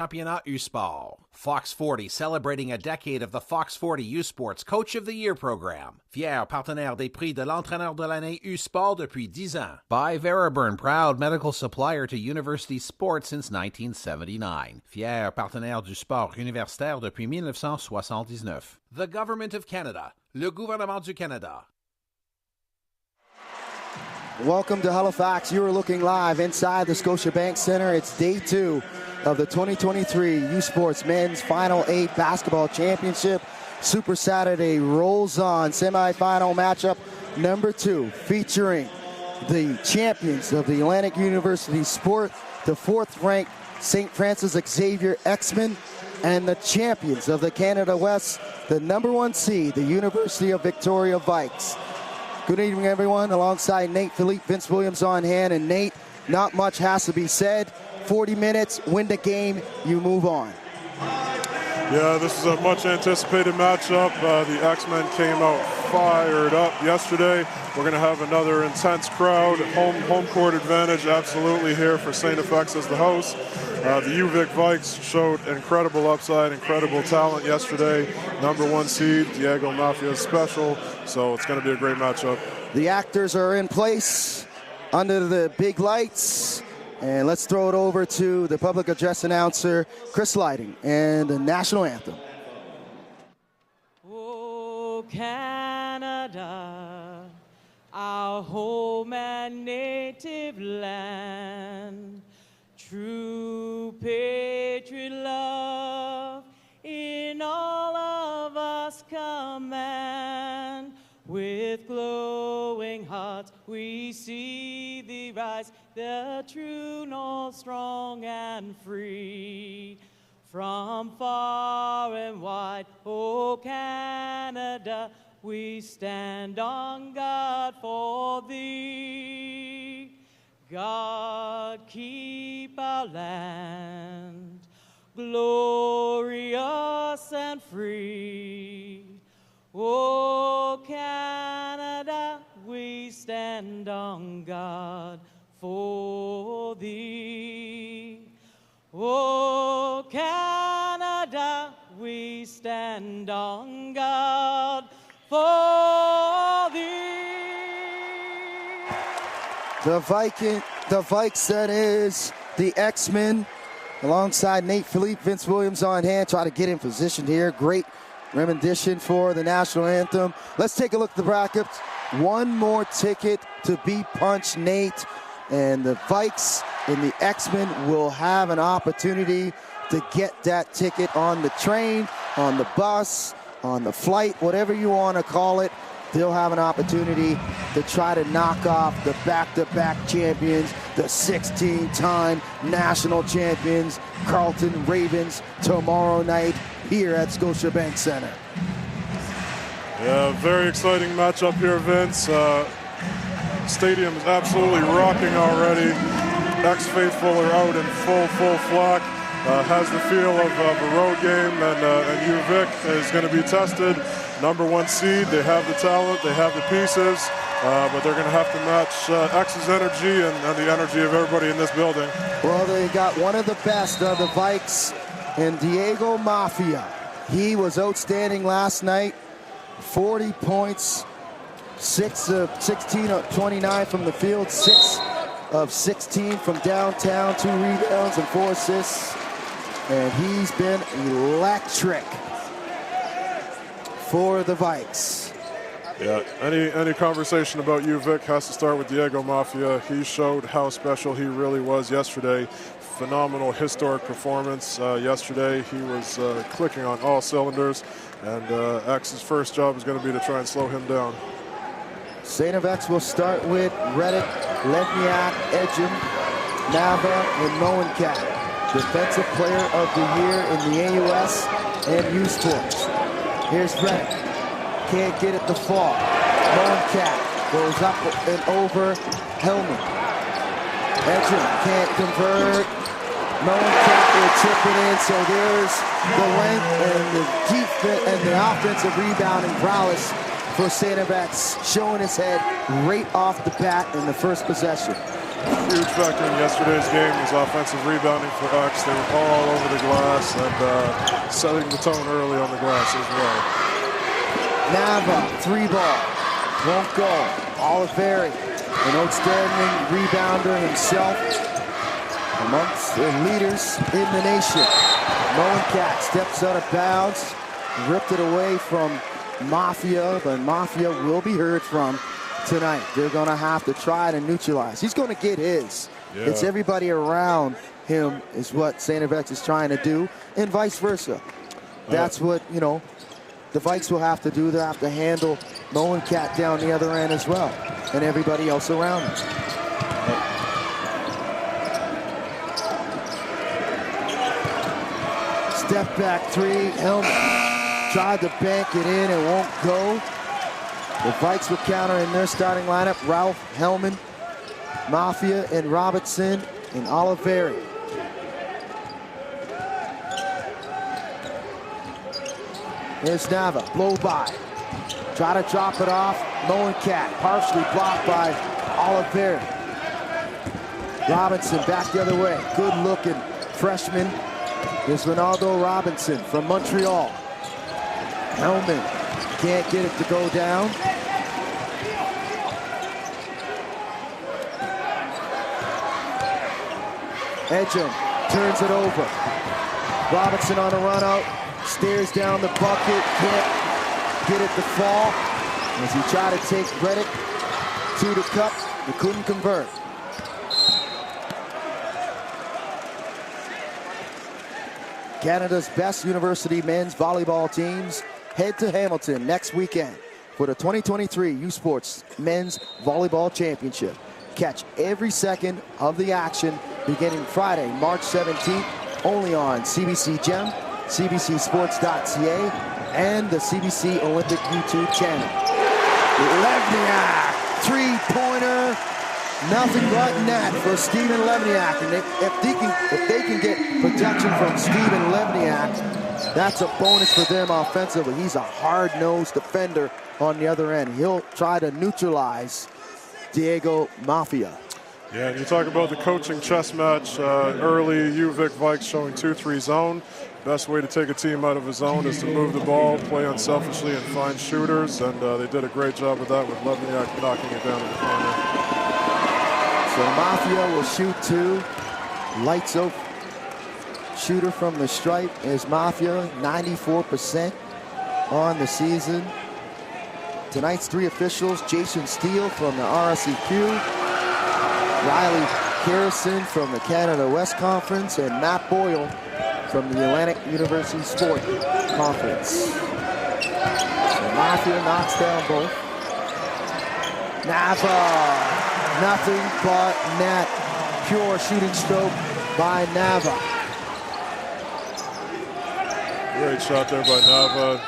Championnat U-Sport. Fox 40 celebrating a decade of the Fox 40 U-Sports Coach of the Year program. Fier partenaire des prix de l'entraîneur de l'année U-Sport depuis 10 ans. By Veriburn, proud medical supplier to university sports since 1979. Fier partenaire du sport universitaire depuis 1979. The Government of Canada. Le gouvernement du Canada. Welcome to Halifax. You are looking live inside the Scotiabank Centre. It's day 2 of the 2023 U-Sports Men's Final 8 Basketball Championship. Super Saturday rolls on. Semifinal matchup number 2 featuring the champions of the Atlantic University Sport, the 4th-ranked St. Francis Xavier X-Men, and the champions of the Canada West, the number 1 seed, the University of Victoria Vikes. Good evening, everyone. Alongside Nate Philippe, Vince Williams on hand. And Nate, not much has to be said. 40 minutes, win the game, you move on. Yeah, this is a much anticipated matchup. The X-Men came out fired up yesterday. We're going to have another intense crowd. Home court advantage absolutely here for StFX as the host. The UVic Vikes showed incredible upside, incredible talent yesterday. Number 1 seed, Diego Mafia special. So it's going to be a great matchup. The actors are in place under the big lights. And let's throw it over to the public address announcer, Chris Lighting, and the national anthem. Oh, Canada, our home and native land, true patriot love in all of us command. With glowing hearts we see thee rise, the true north, strong and free. From far and wide, oh Canada, we stand on guard for thee. God keep our land glorious and free. Oh, Canada, we stand on guard for thee. Oh, Canada, we stand on guard for thee. The Vikes, that is the X-Men, alongside Nate Philippe, Vince Williams on hand, try to get in position here. Great rendition for the national anthem. Let's take a look at the brackets. One more ticket to be punched, Nate, and the Vikes and the X-Men will have an opportunity to get that ticket on the train, on the bus, on the flight, whatever you want to call it. They'll have an opportunity to try to knock off the back-to-back champions, the 16-time national champions, Carleton Ravens, tomorrow night here at Scotiabank Centre. Yeah, very exciting matchup here, Vince. Stadium is absolutely rocking already. Ex-faithful are out in full flock. Has the feel of a road game, and UVic is going to be tested. Number 1 seed, they have the talent, they have the pieces, but they're going to have to match X's energy and the energy of everybody in this building. Well, they got one of the best of the Vikes, and Diego Mafia. He was outstanding last night. 40 points, 6 of 16 of 29 from the field, 6 of 16 from downtown, 2 rebounds and 4 assists. And he's been electric for the Vikes. Yeah, any conversation about UVic has to start with Diego Mafia. He showed how special he really was yesterday. Phenomenal, historic performance yesterday. He was clicking on all cylinders, and X's first job is going to be to try and slow him down. StFX will start with Reddick, Ledniak, Edgem, Nava, and Moencat. Defensive Player of the Year in the AUS and U-Sports. Here's Reddick. Can't get it to fall. Moencat goes up and over Hellman. Edgem can't convert. Moencat will chip it in, so there's the length and the defense and the offensive rebound and prowess for StFX, showing his head right off the bat in the first possession. Huge factor in yesterday's game was offensive rebounding for X. They were all over the glass and setting the tone early on the glass as well. Nava, 3-ball, won't go. Oliveri, an outstanding rebounder himself, amongst the leaders in the nation. Moenkat steps out of bounds, ripped it away from Mafia, but Mafia will be heard from tonight. They're going to have to try to neutralize. He's going to get his. Yeah. It's everybody around him is what StFX is trying to do, and vice versa. That's what, you know, the Vikes will have to do. They'll have to handle Moenkat down the other end as well, and everybody else around him. Step back three, Hellman tried to bank it in and won't go. The Vikes will counter in their starting lineup. Ralph, Hellman, Mafia, and Robertson, and Oliveri. Here's Nava, blow by. Try to drop it off. Moenkat, partially blocked by Oliveri. Robinson back the other way. Good looking freshman is Ronaldo Robinson from Montreal. Hellman can't get it to go down. Edgem turns it over. Robinson on a run out. Stares down the bucket, can't get it to fall. As he tried to take credit to the cup, he couldn't convert. Canada's best university men's volleyball teams head to Hamilton next weekend for the 2023 U Sports Men's Volleyball Championship. Catch every second of the action beginning Friday, March 17th, only on CBC Gem, CBCSports.ca, and the CBC Olympic YouTube channel. Levniak, three-pointer, nothing but net for Steven Levniak. And if they can get protection from Steven Levniak, that's a bonus for them offensively. He's a hard-nosed defender on the other end. He'll try to neutralize Diego Mafia. Yeah, and you talk about the coaching chess match early. UVic Vikes showing 2-3 zone. Best way to take a team out of a zone is to move the ball, play unselfishly, and find shooters. And they did a great job of that with Levniak knocking it down in the corner. So Mafia will shoot two. Lights out shooter from the stripe is Mafia, 94% on the season. Tonight's three officials: Jason Steele from the RSEQ, Riley Harrison from the Canada West Conference, and Matt Boyle from the Atlantic University Sport Conference. So Mafia knocks down both. Nava, nothing but net. Pure shooting stroke by Nava. Great shot there by Nava.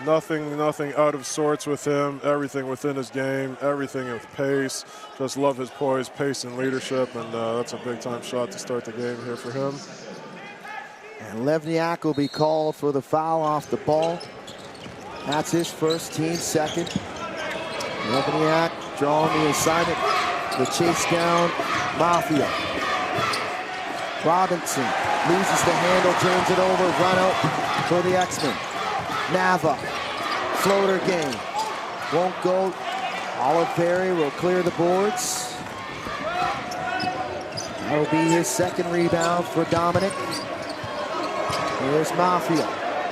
Nothing out of sorts with him. Everything within his game, everything with pace. Just love his poise, pace, and leadership, and that's a big-time shot to start the game here for him. And Levniak will be called for the foul off the ball. That's his first, team second. Levniak drawing the assignment. The chase down, Mafia. Robinson loses the handle, turns it over, run out for the X-Men. Nava, floater game, won't go. Oliveri will clear the boards. That'll be his second rebound for Dominic. Here's Mafia,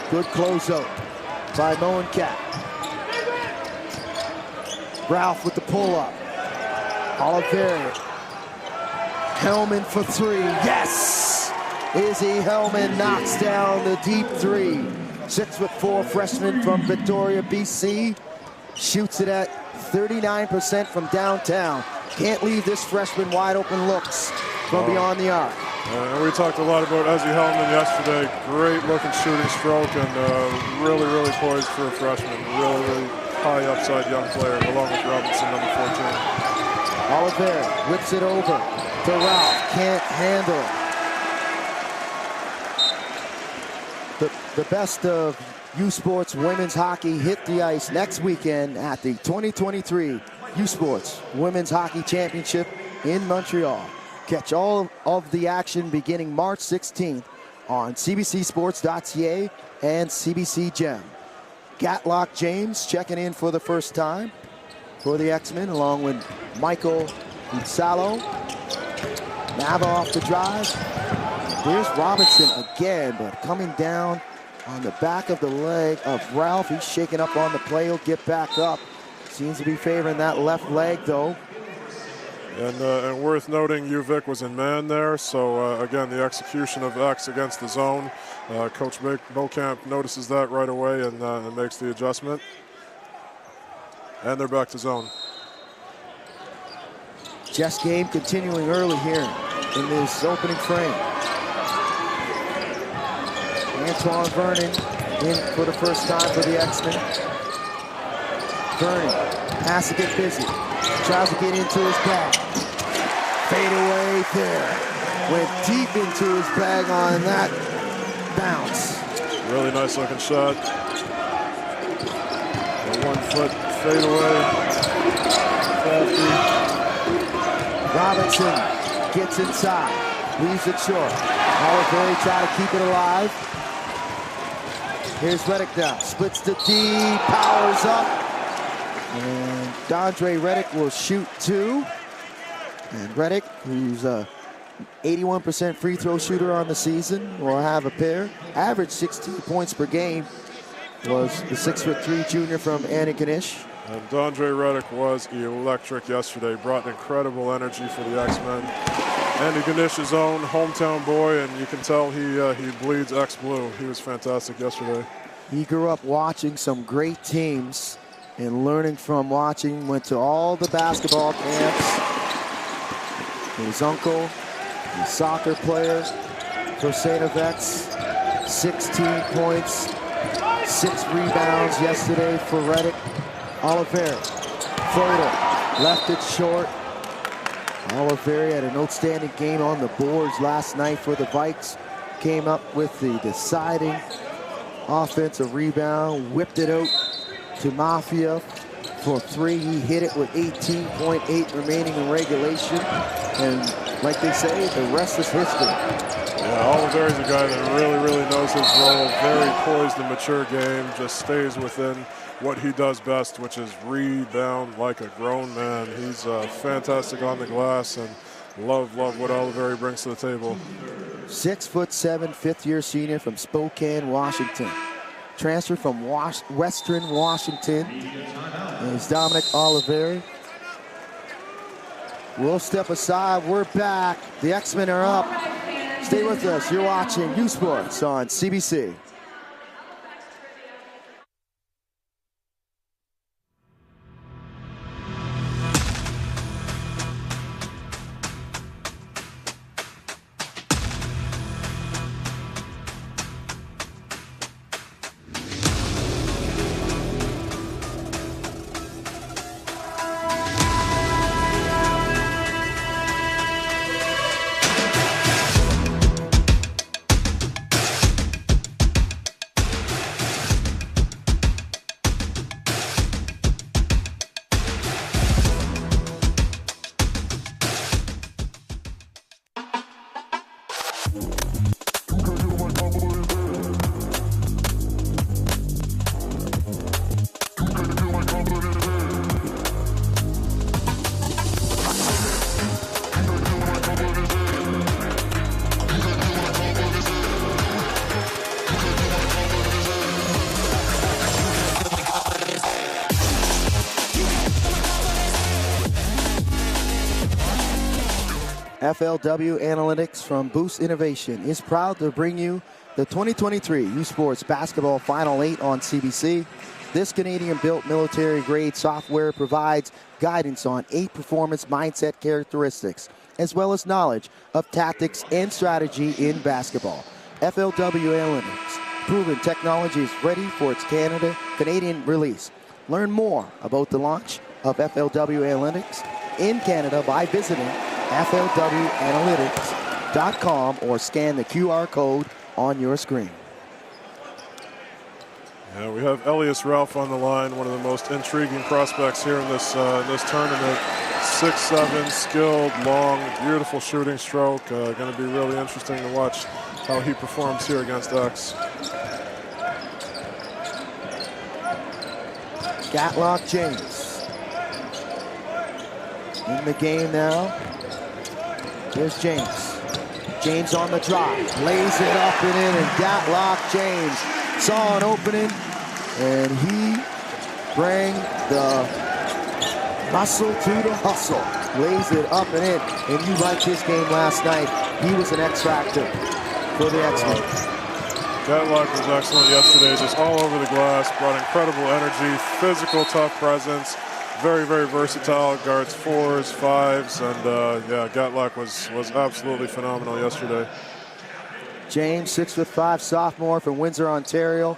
good closeout by Moenkat. Ralph with the pull-up. Oliveri, Hellman for three, yes! Izzy Hellman knocks down the deep three. 6'4" freshman from Victoria, BC. Shoots it at 39% from downtown. Can't leave this freshman wide open looks from beyond the arc. And we talked a lot about Izzy Hellman yesterday. Great looking shooting stroke and really poised for a freshman. Really high upside young player along with Robinson, number 14. Oliveri whips it over to Ralph. Can't handle it. The best of U Sports women's hockey hit the ice next weekend at the 2023 U Sports Women's Hockey Championship in Montreal. Catch all of the action beginning March 16th on CBCSports.ca and CBC Gem. Gatlock James checking in for the first time for the X-Men, along with Michael Salo. Nava off the drive. There's Robinson again, but coming down on the back of the leg of Ralph. He's shaking up on the play. He'll get back up. Seems to be favoring that left leg, though. And worth noting, UVic was in man there. So, again, the execution of X against the zone. Coach Beaucamp notices that right away and makes the adjustment. And they're back to zone. Chess game continuing early here in this opening frame. Antoine Vernon in for the first time for the X-Men. Vernon has to get busy. Tries to get into his bag. Fade away there. Went deep into his bag on that bounce. Really nice looking shot. A 1 foot fade away. Robinson gets inside. Leaves it short. Olivier try to keep it alive. Here's Reddick now. Splits the D. Powers up. And Dondre Reddick will shoot 2. And Reddick, who's a 81% free throw shooter on the season, will have a pair. Average 16 points per game was the 6'3" junior from Antigonish. And Dondre Reddick was electric yesterday. Brought incredible energy for the X-Men. Antigonish's own hometown boy, and you can tell he bleeds X-Blue. He was fantastic yesterday. He grew up watching some great teams and learning from watching. Went to all the basketball camps. His uncle, a soccer player for StFX. 16 points, 6 rebounds yesterday for Reddick. Olivier, floater, left it short. Olivier had an outstanding game on the boards last night for the Vikes. Came up with the deciding offensive rebound, whipped it out to Mafia for 3. He hit it with 18.8 remaining in regulation. And like they say, the rest is history. Yeah, Olivier is a guy that really knows his role. Very poised and mature game. Just stays within what he does best, which is rebound like a grown man. He's fantastic on the glass, and love what Olivier brings to the table. 6'7", fifth-year senior from Spokane, Washington. Transfer from Western Washington. And it's Dominic Olivier. We'll step aside. We're back. The X-Men are up. Stay with us. You're watching U Sports on CBC. FLW Analytics from Boost Innovation is proud to bring you the 2023 U Sports Basketball Final 8 on CBC. This Canadian-built military-grade software provides guidance on 8 performance mindset characteristics, as well as knowledge of tactics and strategy in basketball. FLW Analytics, proven technology, is ready for its Canadian release. Learn more about the launch of FLW Analytics in Canada by visiting FLWanalytics.com or scan the QR code on your screen. Yeah, we have Elias Ralph on the line, one of the most intriguing prospects here in this tournament. 6'7", skilled, long, beautiful shooting stroke. Going to be really interesting to watch how he performs here against X. Gatlock James in the game now. Here's James. James on the drive, lays it up and in, and Gatlock James saw an opening, and he bring the muscle to the hustle. Lays it up and in, and you liked his game last night. He was an X factor for the X-Men. Gatlock was excellent yesterday, just all over the glass, brought incredible energy, physical, tough presence, very, very versatile, guards 4s, 5s, and yeah, Gatlock was absolutely phenomenal yesterday. James, 6'5", sophomore from Windsor, Ontario.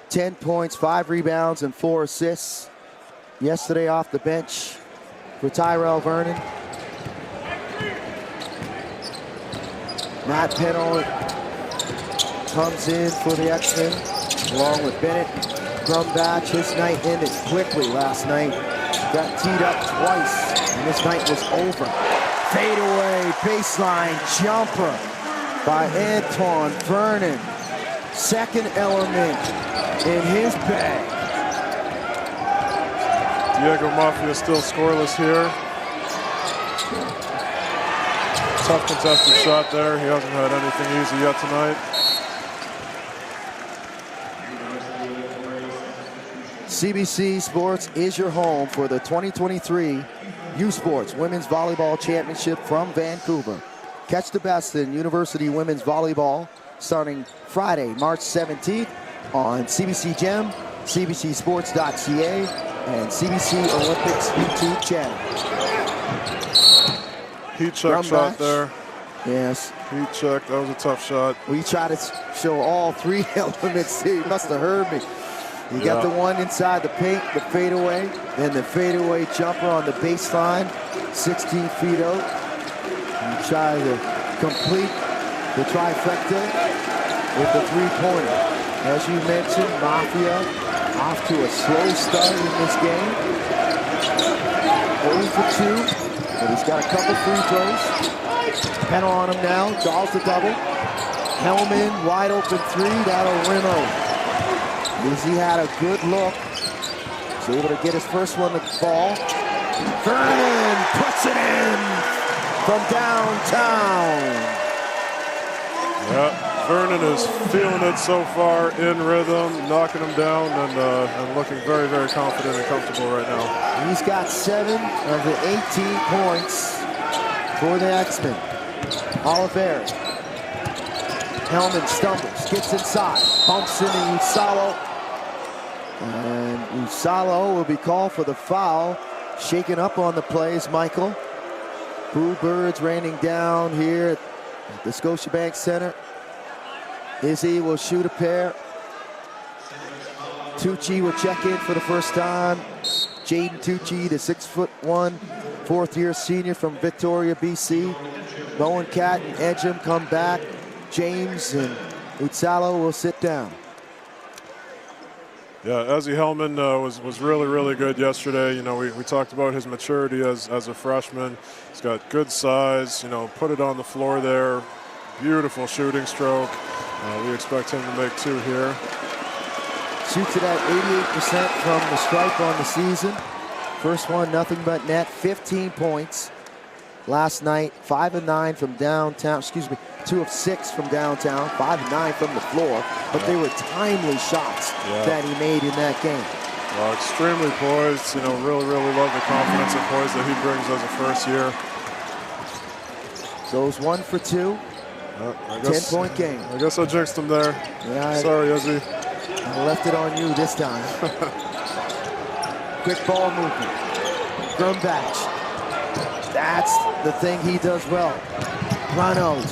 10 points, 5 rebounds, and 4 assists. Yesterday off the bench for Tyrell Vernon. Matt Pennell comes in for the X-Men, along with Bennett. Grumbach, his night ended quickly last night. Got teed up twice, and this night was over. Fadeaway, baseline jumper by Anton Vernon. Second element in his bag. Diego Mafia still scoreless here. Tough contested shot there. He hasn't had anything easy yet tonight. CBC Sports is your home for the 2023 U Sports Women's Volleyball Championship from Vancouver. Catch the best in University Women's Volleyball starting Friday, March 17th on CBC Gem, CBCSports.ca, and CBC Olympics YouTube channel. Heat check shot there. Yes. Heat check, that was a tough shot. We try to show all 3 elements. He must have heard me. You got the one inside the paint, the fadeaway, then the fadeaway jumper on the baseline, 16 feet out. You try to complete the trifecta with the 3-pointer. As you mentioned, Mafia off to a slow start in this game. 0 for 2, but he's got a couple free throws. Pennell on him now, draws the double. Hellman, wide open 3, that'll rim out. He had a good look. He's able to get his first one to fall. Vernon puts it in from downtown. Yeah, Vernon is feeling it so far, in rhythm, knocking him down, and looking very, very confident and comfortable right now. He's got 7 of the 18 points for the X-Men. Oliveira. Hellman stumbles, gets inside, bumps into Usalo. And Usalo will be called for the foul. Shaken up on the plays, Michael. Blue Birds raining down here at the Scotiabank Center. Izzy will shoot a pair. Tucci will check in for the first time. Jaden Tucci, the 6'1", fourth-year senior from Victoria, BC. Bowen Cat and Edgem come back. James and Utsalo will sit down. Yeah, Ezzy Hellman was really, really good yesterday. You know, we talked about his maturity as a freshman. He's got good size, you know, put it on the floor there. Beautiful shooting stroke. We expect him to make 2 here. Shoots it at 88% from the stripe on the season. First one, nothing but net, 15 points. Last night, 5 of 9 from downtown, 2 of 6 from downtown, 5 of 9 from the floor, but they were timely shots that he made in that game. Well, extremely poised, you know, really, really love the confidence and poise that he brings as a first year. Goes 1 for 2, 10-point game. I guess I jinxed him there. Yeah, sorry, Ezzy. I left it on you this time. Quick ball movement. Grumbach. That's the thing he does well. Run out.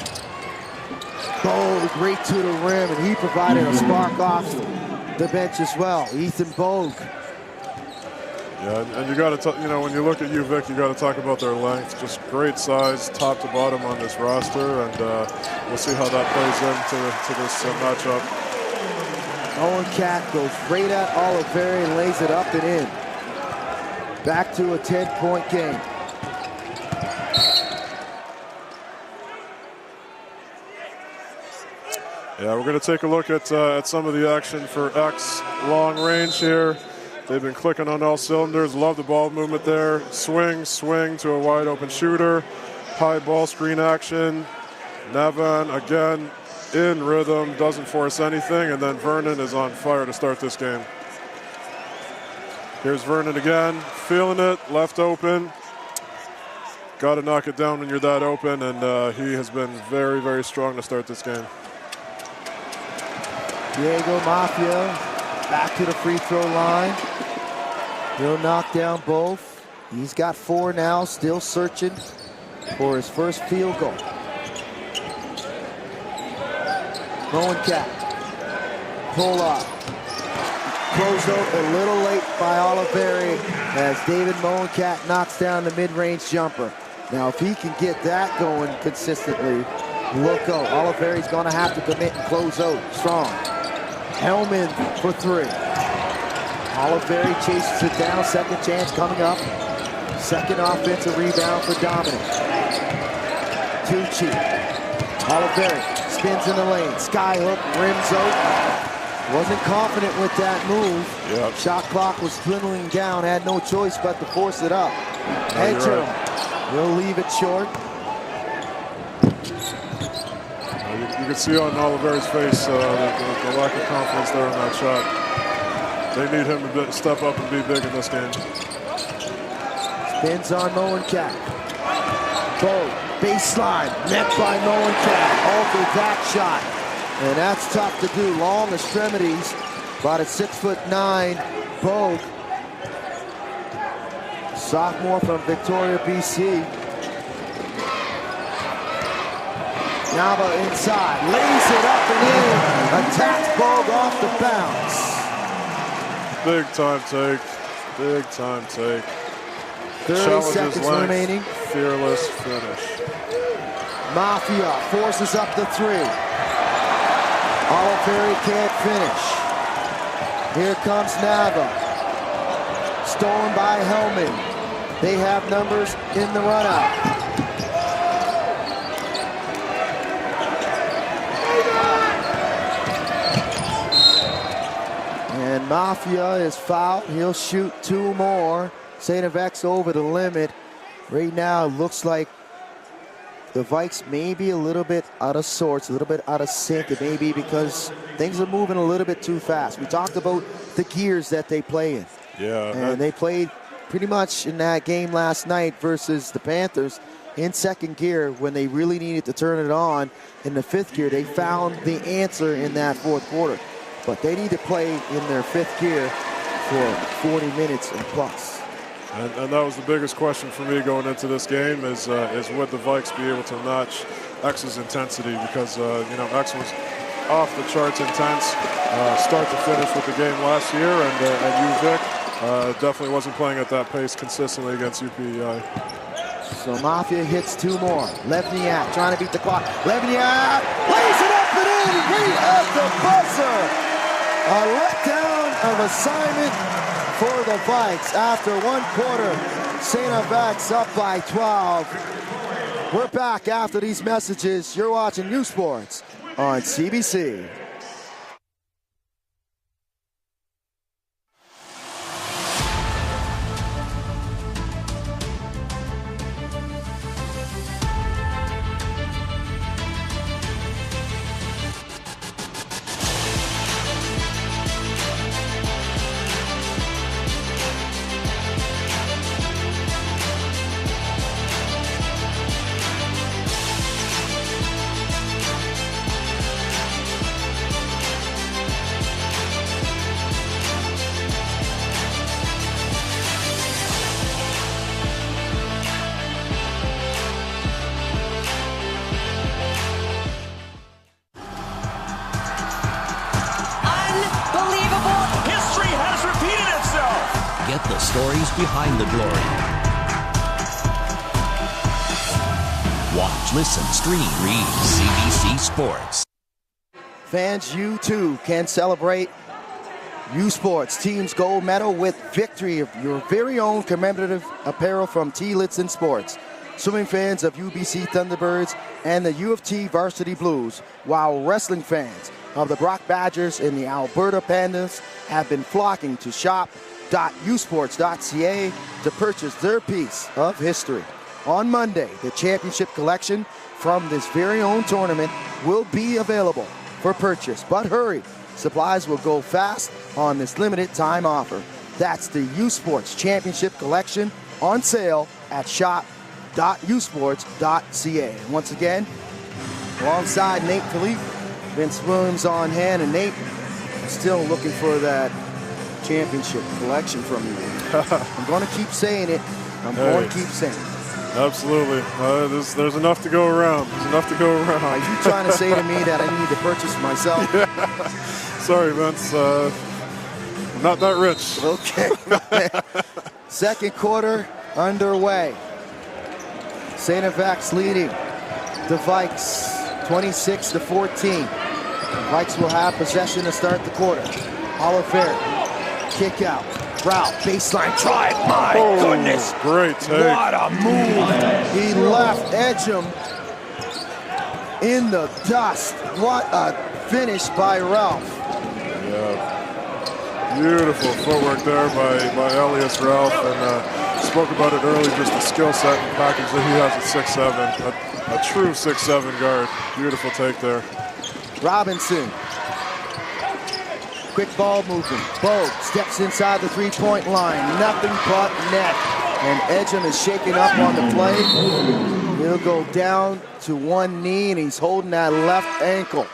Bogue right to the rim, and he provided a spark off the bench as well. Ethan Bogue. Yeah, and you got to, you know, when you look at UVic, you got to talk about their length. Just great size, top to bottom on this roster, and we'll see how that plays into this matchup. Owen Cat goes right at Oliveira and lays it up and in. Back to a 10-point game. Yeah, we're going to take a look at some of the action for X long range here. They've been clicking on all cylinders. Love the ball movement there. Swing to a wide open shooter. High ball screen action. Nevin again in rhythm, doesn't force anything, and then Vernon is on fire to start this game. Here's Vernon again, feeling it, left open. Got to knock it down when you're that open, and he has been very, very strong to start this game. Diego Mafia back to the free throw line. He'll knock down both. He's got 4 now, still searching for his first field goal. Moencat, pull up. Close out a little late by Oliveri as David Moencat knocks down the mid-range jumper. Now, if he can get that going consistently, look out. Oliveri's going to have to commit and close out strong. Hellman for 3. Oliveri chases it down. Second chance coming up. Second offensive rebound for Dominic. Tucci. Oliveri spins in the lane. Skyhook, rims out. Wasn't confident with that move. Yep. Shot clock was dwindling down. Had no choice but to force it up. Edger will leave it short. You can see on Oliveri's face the lack of confidence there on that shot. They need him to step up and be big in this game. Spins on Moencat. Bo, baseline, met by Moencat. Altered that shot. And that's tough to do. Long extremities, about a 6'9" Bogue. Sophomore from Victoria, BC. Nava inside, lays it up and in. Attacks Bogue off the bounce. Big time take. Big time take. 30 seconds length, remaining. Fearless finish. Mafia forces up the 3. Oliveri can't finish. Here comes Nava. Stolen by Hellman. They have numbers in the run-out. And Mafia is fouled. He'll shoot 2 more. StFX over the limit. Right now, it looks like the Vikes may be a little bit out of sorts, a little bit out of sync. It may be because things are moving a little bit too fast. We talked about the gears that they play in. Yeah. And they played pretty much in that game last night versus the Panthers in second gear when they really needed to turn it on. In the 5th gear, they found the answer in that 4th quarter. But they need to play in their 5th gear for 40 minutes and plus. And that was the biggest question for me going into this game is would the Vikes be able to match X's intensity, because X was off the charts intense start to finish with the game last year, and UVic definitely wasn't playing at that pace consistently against UPEI. So Mafia hits 2 more. Levniak trying to beat the clock. Levniak lays it up and in right at the buzzer. A letdown of assignment for the Vikes after 1 quarter. StFX up by 12. We're back after these messages. You're watching U Sports on CBC. Get the stories behind the glory. Watch, listen, stream, read CBC Sports. Fans, you too can celebrate U Sports team's gold medal with victory of your very own commemorative apparel from T. Litson Sports. swimming fans of UBC Thunderbirds and the U of T Varsity Blues, while wrestling fans of the Brock Badgers and the Alberta Pandas have been flocking to shop.usports.ca to purchase their piece of history. On Monday, the championship collection from this very own tournament will be available for purchase. But hurry, supplies will go fast on this limited time offer. That's the U Sports Championship Collection on sale at shop.usports.ca. And once again, alongside Nate Philippe, Vince Williams on hand, and Nate, still looking for that championship collection from you. I'm going to keep saying it. I'm going to keep saying it. Absolutely. There's enough to go around. There's enough to go around. Are you trying to say to me that I need to purchase myself? Yeah. Sorry, Vince. Not that rich. Okay. Second quarter underway. StFX leading the Vikes 26-14. Vikes will have possession to start the quarter. Oliver, kick out. Ralph, baseline drive. My goodness. Great take. What a move. He left Edgem in the dust. What a finish by Ralph. Yeah. Beautiful footwork there by Elias Ralph. And spoke about it earlier, just the skill set and package that he has at 6'7". A true 6'7" guard. Beautiful take there. Robinson. Quick ball movement. Bogue steps inside the three-point line. Nothing but net. And Edgem is shaken up on the play. He'll go down to one knee, and he's holding that left ankle.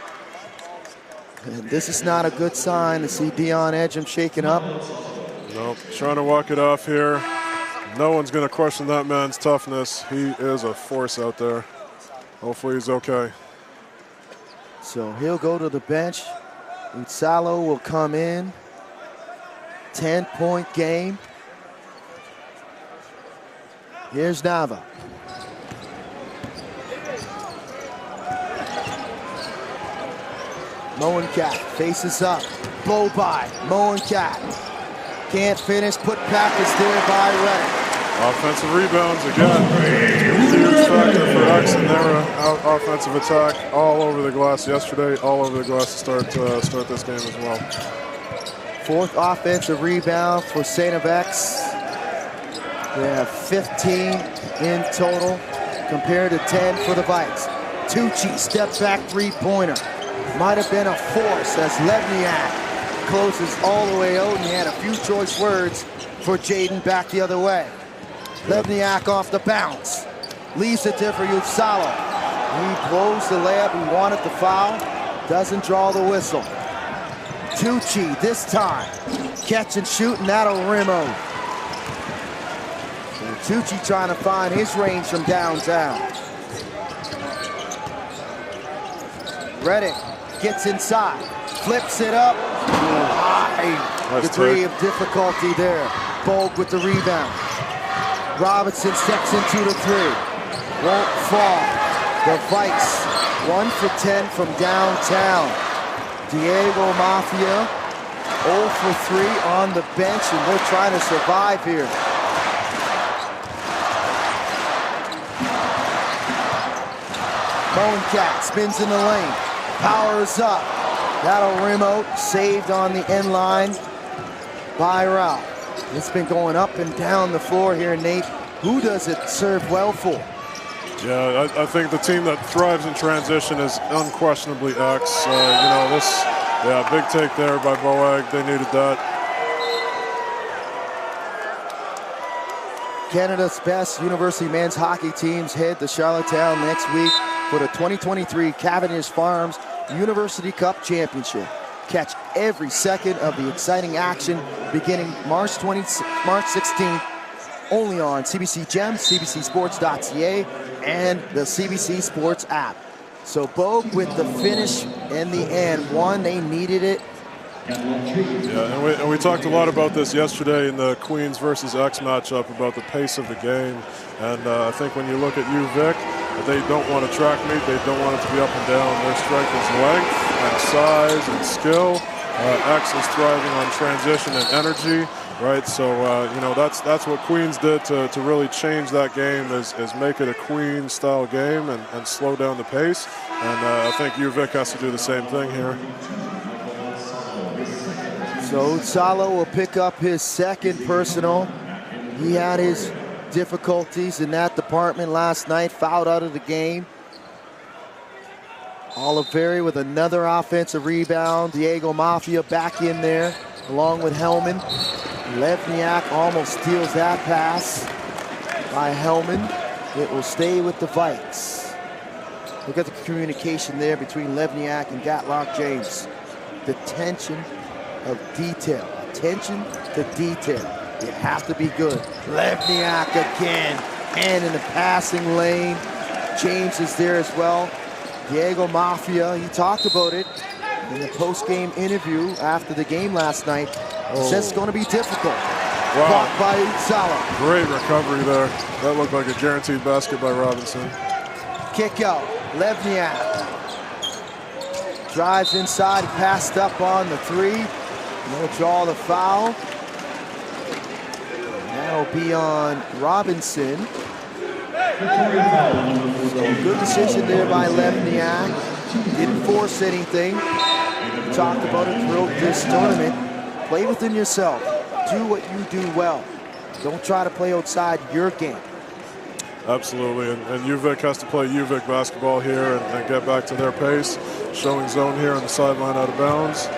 And this is not a good sign to see Dion Edgem shaken up. Nope, trying to walk it off here. No one's going to question that man's toughness. He is a force out there. Hopefully he's okay. So he'll go to the bench. Utsalo will come in. 10-point game. Here's Nava. Moenkat faces up. Blow by. Moenkat can't finish. Put back is there by Reddick. Offensive rebounds again. Huge factor for X in their offensive attack. All over the glass yesterday. All over the glass to start this game as well. Fourth offensive rebound for StFX. They have 15 in total compared to 10 for the Vikes. Tucci step back three-pointer. Might have been a force as Lebniak closes all the way out, and he had a few choice words for Jaden back the other way. Lebniak off the bounce. Leaves it there for Utsalo. He blows the layup. He wanted the foul. Doesn't draw the whistle. Tucci this time. Catch and shoot, and that'll rim out. And Tucci trying to find his range from downtown. Reddick gets inside. Flips it up. High degree of difficulty there. Bogue with the rebound. Robinson steps into the three. Won't fall. The Vikes 1 for 10 from downtown. Diego Mafia 0 for 3 on the bench, and they're trying to survive here. Moenkat spins in the lane. Powers up. That'll rim out. Saved on the end line by Ralph. It's been going up and down the floor here, Nate. Who does it serve well for? Yeah, I think the team that thrives in transition is unquestionably X. Big take there by Boag. They needed that. Canada's best university men's hockey teams head to Charlottetown next week for the 2023 Cavendish Farms University Cup Championship. Catch every second of the exciting action beginning March 16th, only on CBC Gems, CBCSports.ca, and the CBC Sports app. So Bogue with the finish in the end. One, they needed it. Yeah, and we talked a lot about this yesterday in the Queens versus X matchup about the pace of the game. And I think when you look at UVic, they don't want to track meet. They don't want it to be up and down. Their strength is length and size and skill. X is thriving on transition and energy, right? So, that's what Queens did to really change that game is make it a Queens-style game and slow down the pace. And I think UVic has to do the same thing here. So Salo will pick up his second personal. He had his difficulties in that department last night, fouled out of the game. Oliveri with another offensive rebound. Diego Mafia back in there, along with Hellman. Levniak almost steals that pass by Hellman. It will stay with the Vikes. Look at the communication there between Levniak and Gatlock James. The tension of detail. Attention to detail. You have to be good. Levniak again, and in the passing lane. James is there as well. Diego Mafia, he talked about it in the post-game interview after the game last night. He says it's going to be difficult. Wow. Blocked by Sala. Great recovery there. That looked like a guaranteed basket by Robinson. Kick out. Levniak drives inside, passed up on the three. No draw the foul. That'll be on Robinson. So good decision there by Levniak. Didn't force anything. We talked about it throughout this tournament. Play within yourself. Do what you do well. Don't try to play outside your game. Absolutely, and UVic has to play UVic basketball here and get back to their pace. Showing zone here on the sideline out of bounds.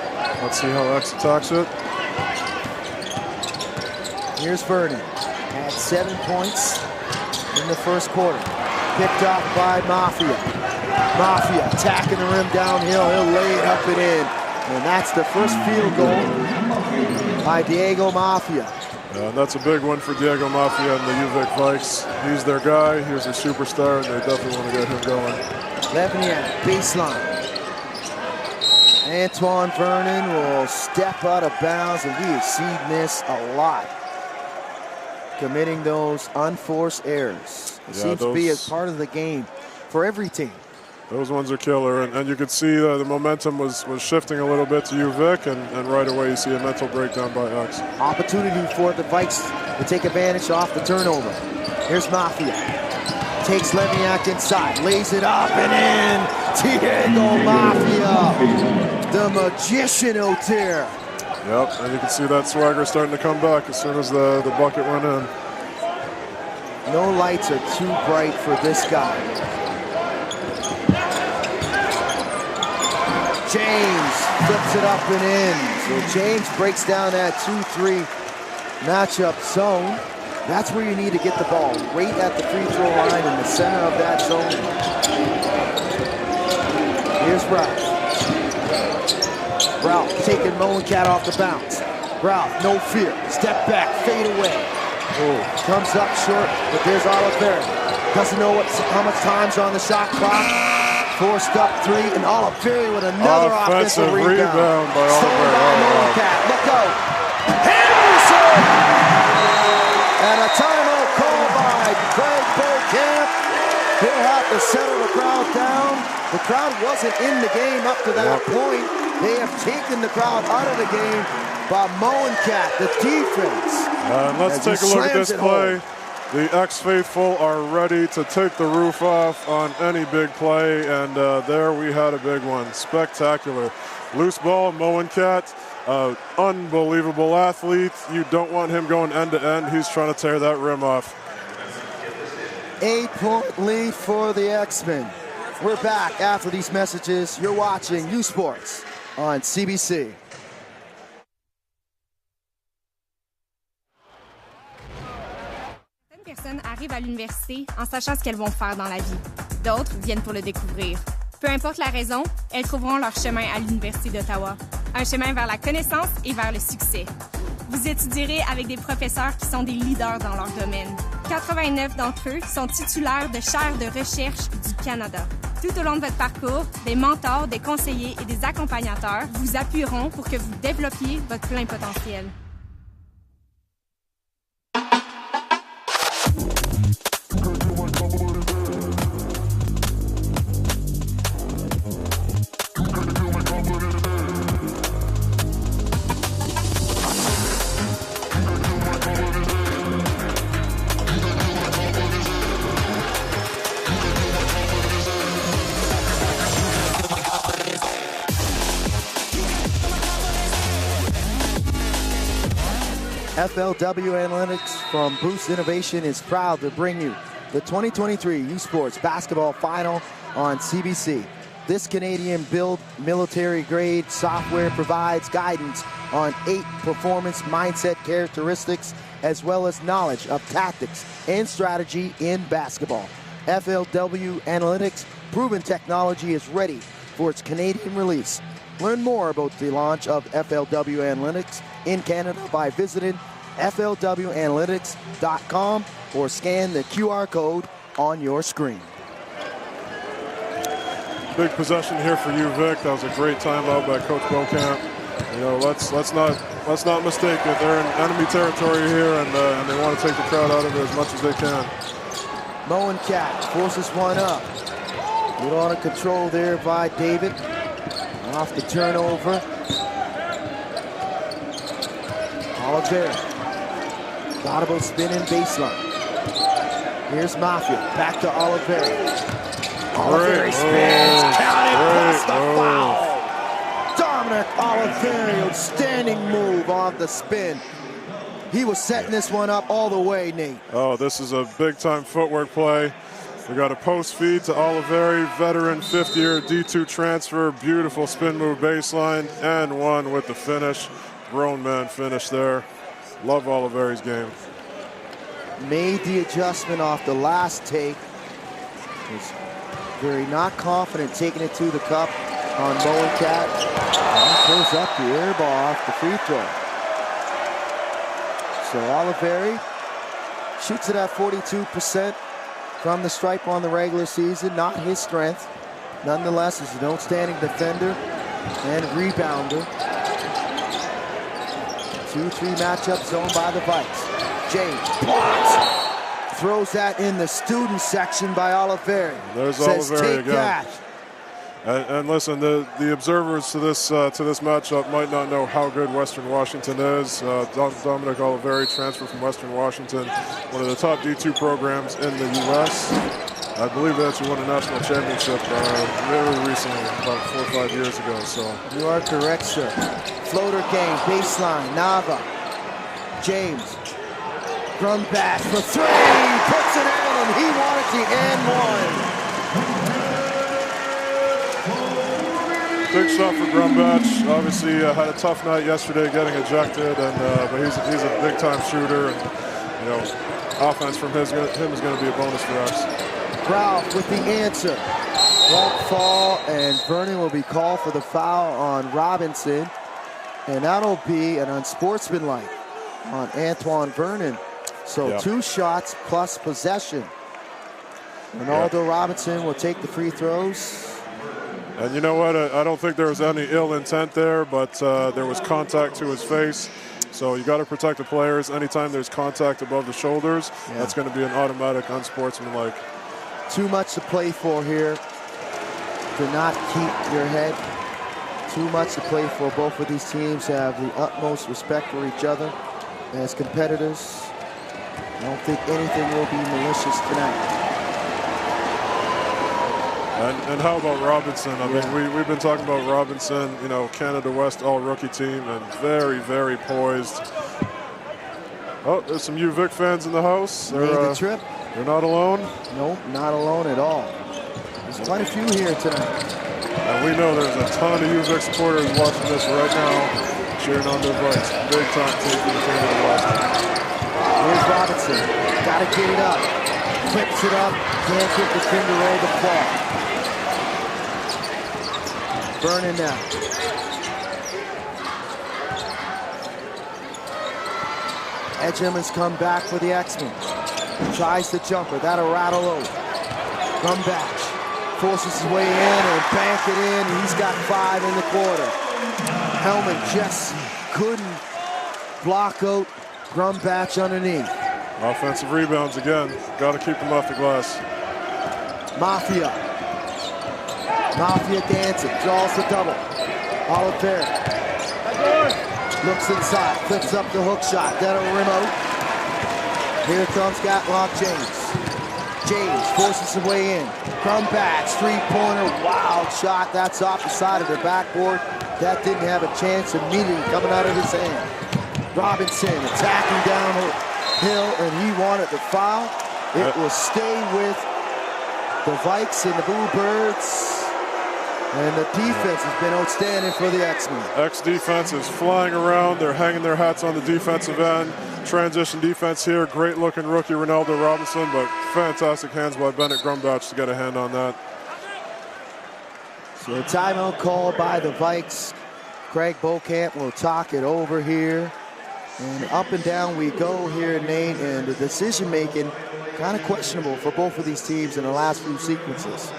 Let's see how X attacks it. Here's Vernon. Had 7 points in the first quarter. Picked off by Mafia. Mafia attacking the rim downhill. He'll lay it up and in. And that's the first field goal by Diego Mafia. And that's a big one for Diego Mafia and the UVic Vikes. He's their guy. He's their superstar, and they definitely want to get him going. Levniak, baseline. Antoine Vernon will step out of bounds, and we have seen this a lot. Committing those unforced errors. It seems to be a part of the game for every team. Those ones are killer, and you could see the momentum was shifting a little bit to UVic, and right away you see a mental breakdown by X. Opportunity for the Vikes to take advantage off the turnover. Here's Mafia. Takes Levniak inside, lays it up and in. Diego Mafia, the magician out there. Yep, and you can see that swagger starting to come back as soon as the bucket went in. No lights are too bright for this guy. James flips it up and in. So James breaks down that 2-3 matchup zone. That's where you need to get the ball, right at the free throw line in the center of that zone. Here's Ralph. Ralph taking Moencat off the bounce. Ralph, no fear. Step back, fade away. Comes up short, but there's Oliveri. Doesn't know how much time's on the shot clock. Forced up three, and Oliveri with another offensive rebound. By Stolen by Moencat. Look out. Henderson! And a timeout called by Craig Beaucamp. He'll have to settle the crowd down. The crowd wasn't in the game up to that point. They have taken the crowd out of the game by Moencat, the defense. Let's take a look at this play. The X-Faithful are ready to take the roof off on any big play, and there we had a big one. Spectacular. Loose ball, Moencat, unbelievable athlete. You don't want him going end to end. He's trying to tear that rim off. 8-point lead for the X-Men. We're back after these messages. You're watching U Sports on CBC. Certaines personnes arrivent à l'université en sachant ce qu'elles vont faire dans la vie. D'autres viennent pour le découvrir. Peu importe la raison, elles trouveront leur chemin à l'Université d'Ottawa. Un chemin vers la connaissance et vers le succès. Vous étudierez avec des professeurs qui sont des leaders dans leur domaine. 89 d'entre eux sont titulaires de chaires de recherche du Canada. Tout au long de votre parcours, des mentors, des conseillers et des accompagnateurs vous appuieront pour que vous développiez votre plein potentiel. FLW Analytics from Boost Innovation is proud to bring you the 2023 U Sports Basketball Final on CBC. This Canadian-built military-grade software provides guidance on 8 performance mindset characteristics as well as knowledge of tactics and strategy in basketball. FLW Analytics proven technology is ready for its Canadian release. Learn more about the launch of FLW Analytics in Canada by visiting flwanalytics.com or scan the QR code on your screen. Big possession here for you, Vic. That was a great timeout by Coach Beaucamp. You know, let's not mistake it. They're in enemy territory here, and they want to take the crowd out of it as much as they can. Moen Cat forces one up. Good on control there by David. Off the turnover. Oliver. Thought about spinning baseline. Here's Mafia. Back to Oliver. Oliver spins. Counted plus the foul. Dominic Oliver, outstanding move off the spin. He was setting this one up all the way, Nate. Oh, this is a big-time footwork play. We got a post feed to Oliveri, veteran, 5th-year D2 transfer, beautiful spin move baseline, and one with the finish. Grown man finish there. Love Oliveri's game. Made the adjustment off the last take. Was very not confident taking it to the cup on Moen Cat. And he throws up the air ball off the free throw. So Oliveri shoots it at 42%. From the stripe on the regular season, not his strength. Nonetheless, is an outstanding defender and rebounder. 2-3 matchup zone by the Vikes. James blocks. Throws that in the student section by Oliveri. There's Says, Oliveri take again. that. And listen, the observers to this matchup might not know how good Western Washington is. Dominic Oliveri, transfer from Western Washington, one of the top D2 programs in the U.S. I believe they actually won a national championship very recently, about 4 or 5 years ago. So you are correct, sir. Floater game, baseline, Nava, James, Grumbash for 3, puts it in, and he wanted the and one. Big shot for Grumbach. Obviously had a tough night yesterday getting ejected, but he's a big-time shooter, and you know, offense from him is going to be a bonus for us. Ralph with the answer. Won't fall, and Vernon will be called for the foul on Robinson, and that'll be an unsportsmanlike on Antoine Vernon. So 2 shots plus possession. Ronaldo Robinson will take the free throws. And you know what? I don't think there was any ill intent there, but there was contact to his face. So you got to protect the players. Anytime there's contact above the shoulders, that's going to be an automatic unsportsmanlike. Too much to play for here. Do not keep your head. Too much to play for. Both of these teams have the utmost respect for each other as competitors. I don't think anything will be malicious tonight. And how about Robinson? I mean, we've been talking about Robinson, you know, Canada West all-rookie team, and very, very poised. Oh, there's some UVic fans in the house. Made the trip. They're not alone? Nope, not alone at all. There's quite a few here tonight. And we know there's a ton of UVic supporters watching this right now, cheering on their Vikes. Big time team for the Canada West. Here's Robinson. Got to get it up. Flips it up. Can't get the finger roll the ball. Vernon now. Edgeham has come back for the X-Men. Tries the jumper. That'll rattle over. Come back. Forces his way in and bank it in. He's got 5 in the quarter. Hellman just couldn't block out Grumbach underneath. Offensive rebounds again. Got to keep them off the glass. Mafia dancing, draws the double. Oliver looks inside, flips up the hook shot. That'll rim out. Here comes Gatlock James. James forces his way in. Grumbach, 3-pointer, wild shot. That's off the side of the backboard. That didn't have a chance immediately coming out of his hand. Robinson attacking downhill, and he wanted the foul. It will stay with the Vikes and the Bluebirds. And the defense has been outstanding for the X-Men. X-defense is flying around. They're hanging their hats on the defensive end. Transition defense here. Great-looking rookie Ronaldo Robinson, but fantastic hands by Bennett Grumbach to get a hand on that. So a timeout called by the Vikes. Craig Beauchamp will talk it over here. And up and down we go here, Nate, and the decision-making kind of questionable for both of these teams in the last few sequences.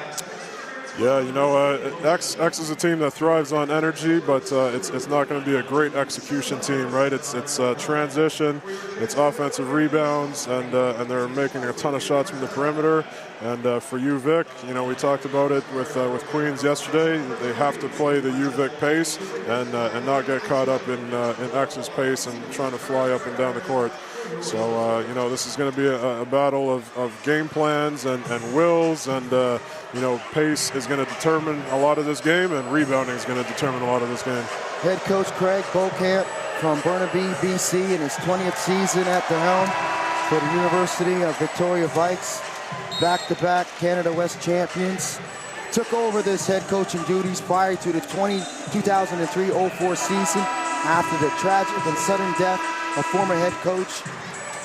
Yeah, you know, X is a team that thrives on energy, but it's not going to be a great execution team, right? It's transition, it's offensive rebounds, and they're making a ton of shots from the perimeter. And for UVic, you know, we talked about it with Queens yesterday. They have to play the UVic pace and not get caught up in X's pace and trying to fly up and down the court. So, you know, this is going to be a battle of game plans and wills, and, you know, pace is going to determine a lot of this game, and rebounding is going to determine a lot of this game. Head coach Craig Beauchamp from Burnaby, BC, in his 20th season at the helm for the University of Victoria Vikes, back-to-back Canada West champions. Took over this head coaching duties prior to the 2003-04 season after the tragic and sudden death of former head coach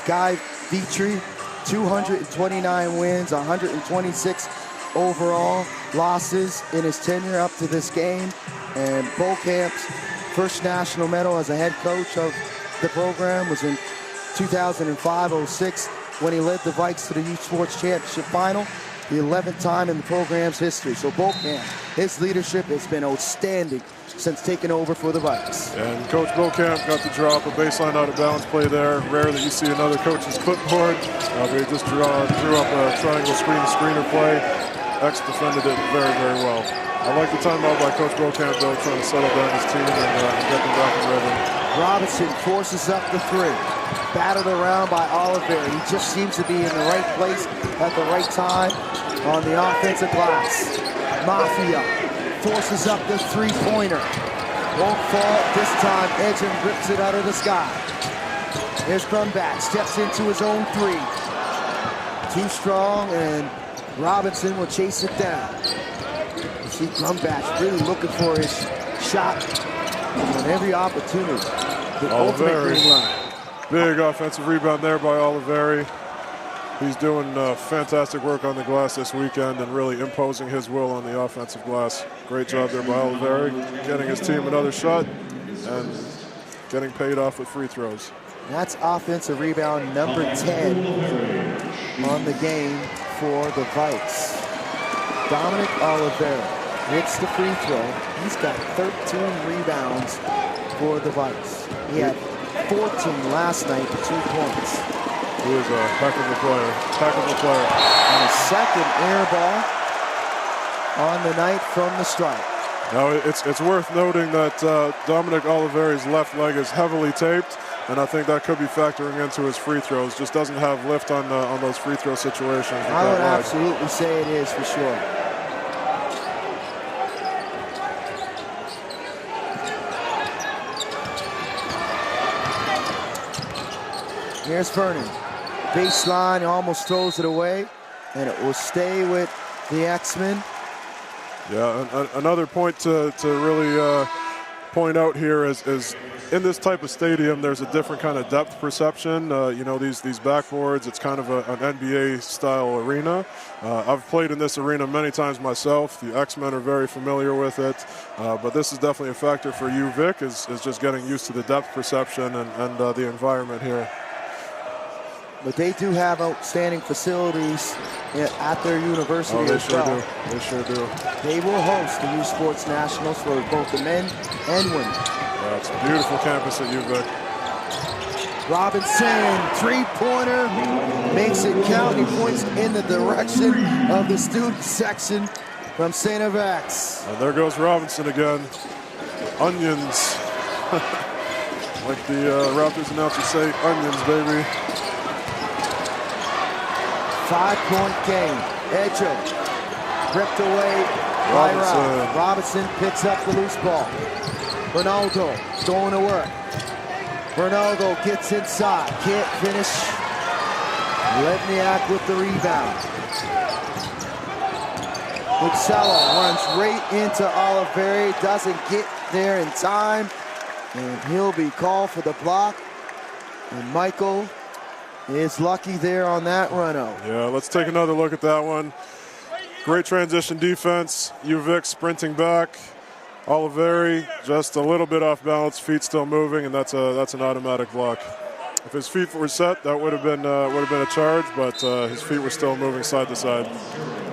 Guy Vitry. 229 wins, 126 overall losses in his tenure up to this game, and Beauchamp's first national medal as a head coach of the program was in 2005-06 when he led the Vikes to the Youth Sports Championship final, the 11th time in the program's history. So Beauchamp, his leadership has been outstanding since taking over for the Vikes. And Coach Beauchamp got to draw up a baseline out-of-bounds play there. Rare that you see another coach's clipboard. They just drew up a triangle screener play. X defended it very, very well. I like the timeout by Coach Beauchamp, though, trying to settle down his team and get them back in rhythm. Robinson forces up the three. Battled around by Oliver. He just seems to be in the right place at the right time on the offensive glass. Mafia forces up the three-pointer. Won't fall this time. Edgen rips it out of the sky. Here's Grumbach, steps into his own three. Too strong, and Robinson will chase it down. You see Grumbach really looking for his shot on every opportunity. The ultimate green line. Big offensive rebound there by Oliveri. He's doing fantastic work on the glass this weekend and really imposing his will on the offensive glass. Great job there by Oliveri, getting his team another shot and getting paid off with free throws. That's offensive rebound number 10 on the game for the Vikes. Dominic Oliveri hits the free throw. He's got 13 rebounds for the Vikes. He had 14 last night for 2 points. He is a heck of a player, And a second air ball on the night from the strike. Now, it's worth noting that Dominic Oliveri's left leg is heavily taped, and I think that could be factoring into his free throws. Just doesn't have lift on those free throw situations. I would absolutely say it is for sure. Here's Vernon. Baseline, almost throws it away, and it will stay with the X-Men. Yeah, another point to really point out here is in this type of stadium, there's a different kind of depth perception. You know, these backboards, it's kind of an NBA-style arena. I've played in this arena many times myself. The X-Men are very familiar with it, but this is definitely a factor for UVic, is just getting used to the depth perception and the environment here. But they do have outstanding facilities at their university as well. They sure do. They will host the Youth Sports Nationals for both the men and women. Yeah, it's a beautiful campus at UVic. Robinson, three-pointer, makes it count. He points in the direction of the student section from StFX. And there goes Robinson again. Onions. Like the Raptors announcer say, onions, baby. 5-point game. Edger ripped away by Rob. Robinson picks up the loose ball. Ronaldo going to work. Bernaldo gets inside, can't finish. Levniak with the rebound. Muxello runs right into Oliveri, doesn't get there in time, and he'll be called for the block. And Michael is lucky there on that run-out. Yeah, let's take another look at that one. Great transition defense. UVic sprinting back. Oliveri just a little bit off balance, feet still moving, and that's an automatic block. If his feet were set, that would have been a charge, but his feet were still moving side to side.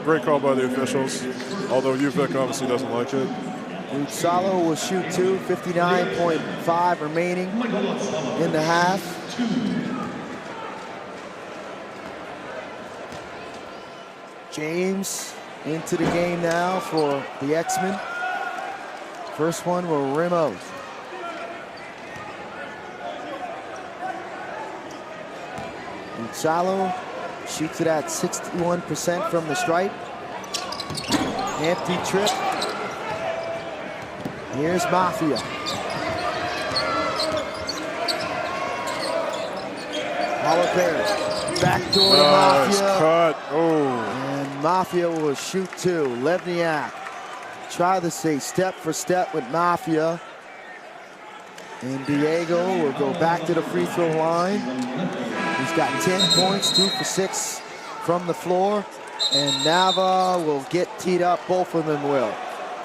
Great call by the officials, although UVic obviously doesn't like it. Muxello will shoot 2, 59.5 remaining in the half. James into the game now for the X-Men. First one will rim out. Muxello shoots it at 61% from the stripe. Empty trip. Here's Mafia. Oliveri, backdoor to Mafia. Cut. Oh. And Mafia will shoot 2. Levniak try to stay step for step with Mafia. And Diego will go back to the free throw line. He's got 10 points, 2 for 6 from the floor. And Nava will get teed up, both of them will.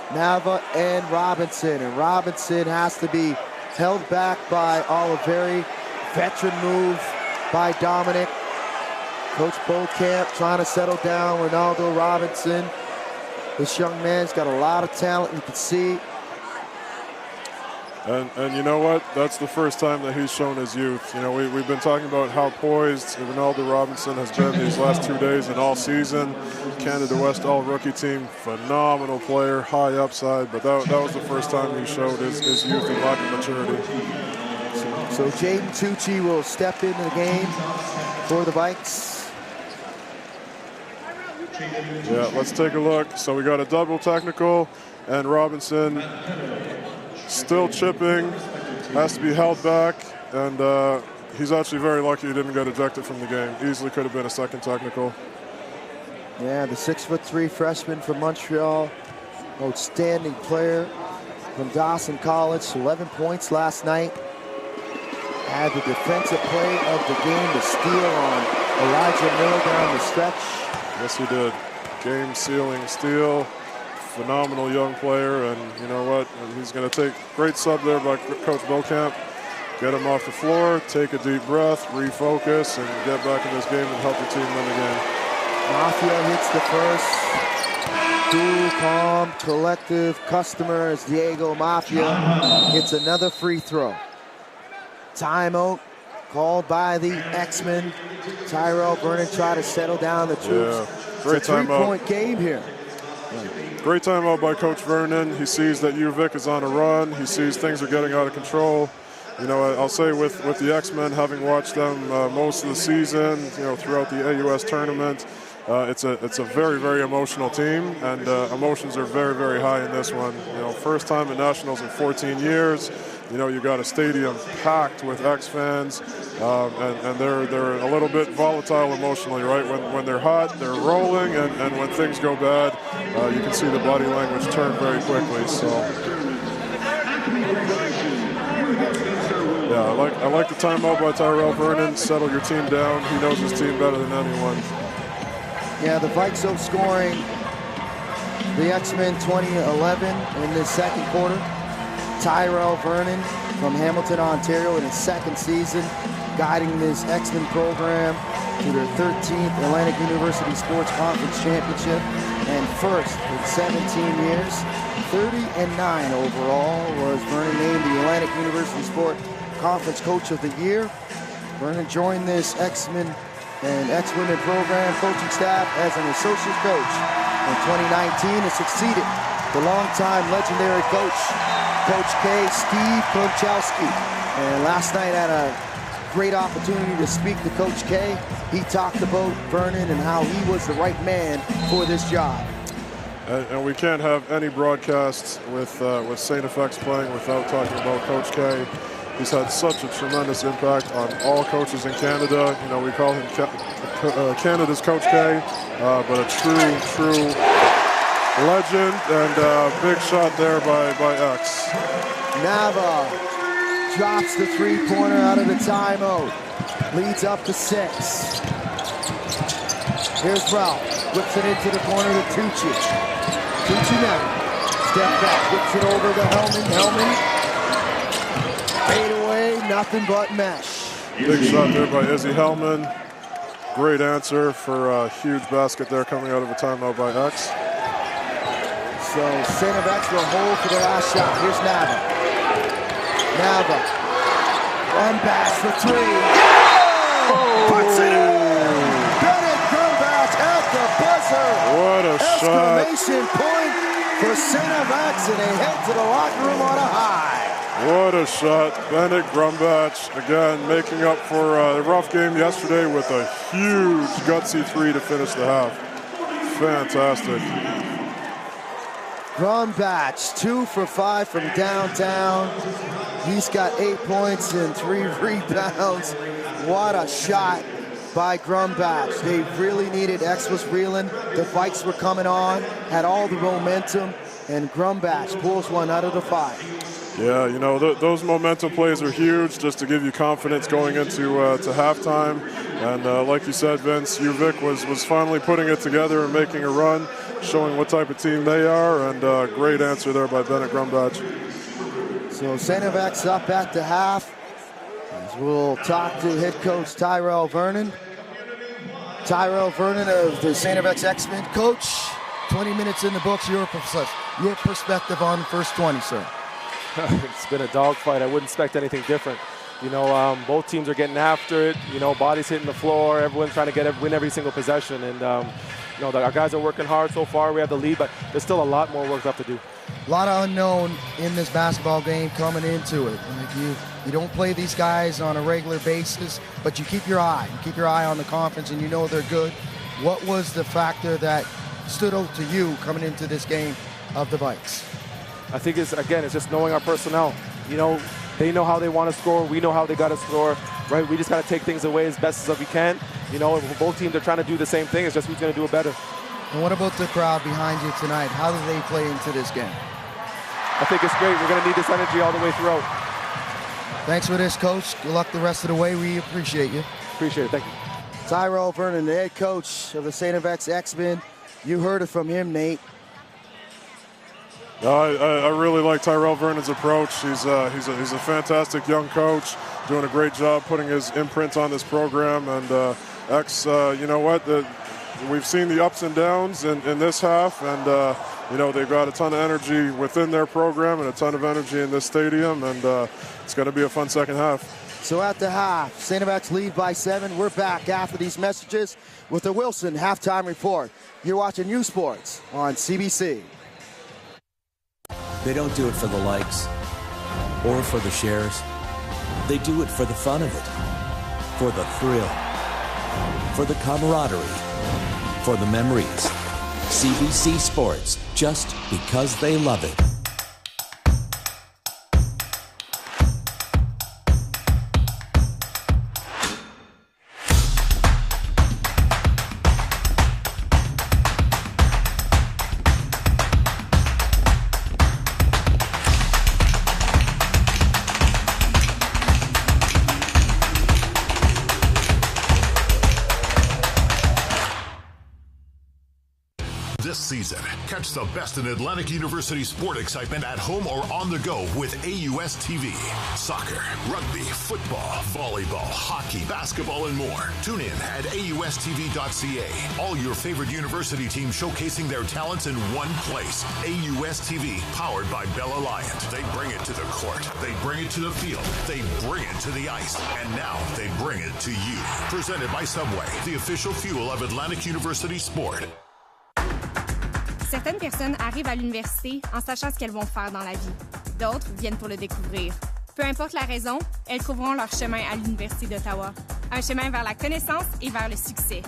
Nava and Robinson. And Robinson has to be held back by Oliveri. Veteran move by Dominic. Coach Beaucamp trying to settle down Ronaldo Robinson. This young man's got a lot of talent, you can see. And you know what? That's the first time that he's shown his youth. You know, we've been talking about how poised Ronaldo Robinson has been these last 2 days and all season. Canada West all-rookie team, phenomenal player, high upside, but that was the first time he showed his youth and lack of maturity. So Jaden Tucci will step into the game for the Vikes. Yeah, let's take a look. So we got a double technical, and Robinson still chipping, has to be held back, and he's actually very lucky he didn't get ejected from the game. Easily could have been a second technical. Yeah, the 6'3" freshman from Montreal, outstanding player from Dawson College, 11 points last night. Had the defensive play of the game to steal on Elijah Miller down the stretch. Yes, he did. Game-sealing steal. Phenomenal young player, and you know what? He's going to take great sub there by Coach Beaucamp. Get him off the floor, take a deep breath, refocus, and get back in this game and help your team win the game. Mafia hits the first. Cool, calm, collective customer as Diego Mafia hits another free throw. Timeout called by the X-Men. Tyrell Vernon try to settle down the troops. Yeah, great it's a three-point game here. Great timeout by Coach Vernon. He sees that UVic is on a run. He sees things are getting out of control. You know, I'll say with the X-Men, having watched them most of the season, you know, throughout the AUS tournament, it's a very, very emotional team, and emotions are very, very high in this one. You know, first time at Nationals in 14 years. You know, you got a stadium packed with X-fans, and they're a little bit volatile emotionally, right? When they're hot, they're rolling, and when things go bad, you can see the body language turn very quickly. So, yeah, I like the timeout by Tyrell Vernon. Settle your team down. He knows his team better than anyone. Yeah, the Vikes outscoring the X-Men 20-11 in this second quarter. Tyrell Vernon from Hamilton, Ontario, in his second season, guiding this X-Men program to their 13th Atlantic University Sports Conference Championship and first in 17 years. 30-9 overall was Vernon named the Atlantic University Sports Conference Coach of the Year. Vernon joined this X-Men and X-Women program coaching staff as an associate coach in 2019 and succeeded the longtime legendary coach, Coach K, Steve Klimchowski. And last night had a great opportunity to speak to Coach K. He talked about Vernon and how he was the right man for this job. And we can't have any broadcasts with StFX playing without talking about Coach K. He's had such a tremendous impact on all coaches in Canada. You know, we call him Canada's Coach K, but a true legend, and big shot there by X. Nava drops the three-pointer out of the timeout. Leads up to 6. Here's Ralph. Whips it into the corner to Tucci. Tucci now. Step back. Whips it over to Hellman. Fade away. Nothing but mesh. Big shot there by Izzy Hellman. Great answer for a huge basket there coming out of a timeout by X. So StFX will hold for the last shot. Here's Nava. Grumbach for 3. Puts it in! Bennett Grumbach at the buzzer! What a shot! Exclamation point for StFX, and they head to the locker room on a high. What a shot. Bennett Grumbach, again, making up for a rough game yesterday with a huge gutsy 3 to finish the half. Fantastic. Grumbach, 2 for 5 from downtown. He's got 8 points and 3 rebounds. What a shot by Grumbach. They really needed, X was reeling, the Vikes were coming on, had all the momentum, and Grumbach pulls one out of the 5. Yeah, you know, those momentum plays are huge just to give you confidence going into to halftime. And like you said, Vince, UVic was finally putting it together and making a run, showing what type of team they are, and great answer there by Bennett Grumbach. So StFX up at the half. As we'll talk to head coach Tyrell Vernon. Tyrell Vernon of the StFX X-Men. Coach, 20 minutes in the books, your perspective on the first 20, sir. It's been a dogfight. I wouldn't expect anything different. You know, both teams are getting after it. You know, bodies hitting the floor. Everyone's trying to win every single possession. And, you know, our guys are working hard so far. We have the lead, but there's still a lot more work left to do. A lot of unknown in this basketball game coming into it. Like you don't play these guys on a regular basis, but you keep your eye. You keep your eye on the conference, and you know they're good. What was the factor that stood out to you coming into this game of the Vikes? I think it's just knowing our personnel. You know, they know how they want to score. We know how they got to score, right? We just got to take things away as best as we can. You know, both teams are trying to do the same thing. It's just who's going to do it better. And what about the crowd behind you tonight? How do they play into this game? I think it's great. We're going to need this energy all the way throughout. Thanks for this, Coach. Good luck the rest of the way. We appreciate you. Appreciate it. Thank you. Tyrell Vernon, the head coach of the StFX X-Men. You heard it from him, Nate. I really like Tyrell Vernon's approach. He's a fantastic young coach, doing a great job putting his imprint on this program. And X, you know what? We've seen the ups and downs in this half, and you know, they've got a ton of energy within their program and a ton of energy in this stadium, and it's going to be a fun second half. So at the half, StFX lead by 7. We're back after these messages with the Wilson halftime report. You're watching U Sports on CBC. They don't do it for the likes or for the shares. They do it for the fun of it, for the thrill, for the camaraderie, for the memories. CBC Sports, just because they love it. This season, catch the best in Atlantic University sport excitement at home or on the go with AUS TV. Soccer, rugby, football, volleyball, hockey, basketball, and more. Tune in at AUSTV.ca. All your favorite university teams showcasing their talents in one place. AUS TV, powered by Bell Alliant. They bring it to the court. They bring it to the field. They bring it to the ice. And now they bring it to you. Presented by Subway, the official fuel of Atlantic University Sport. Certaines personnes arrivent à l'université en sachant ce qu'elles vont faire dans la vie. D'autres viennent pour le découvrir. Peu importe la raison, elles trouveront leur chemin à l'Université d'Ottawa. Un chemin vers la connaissance et vers le succès.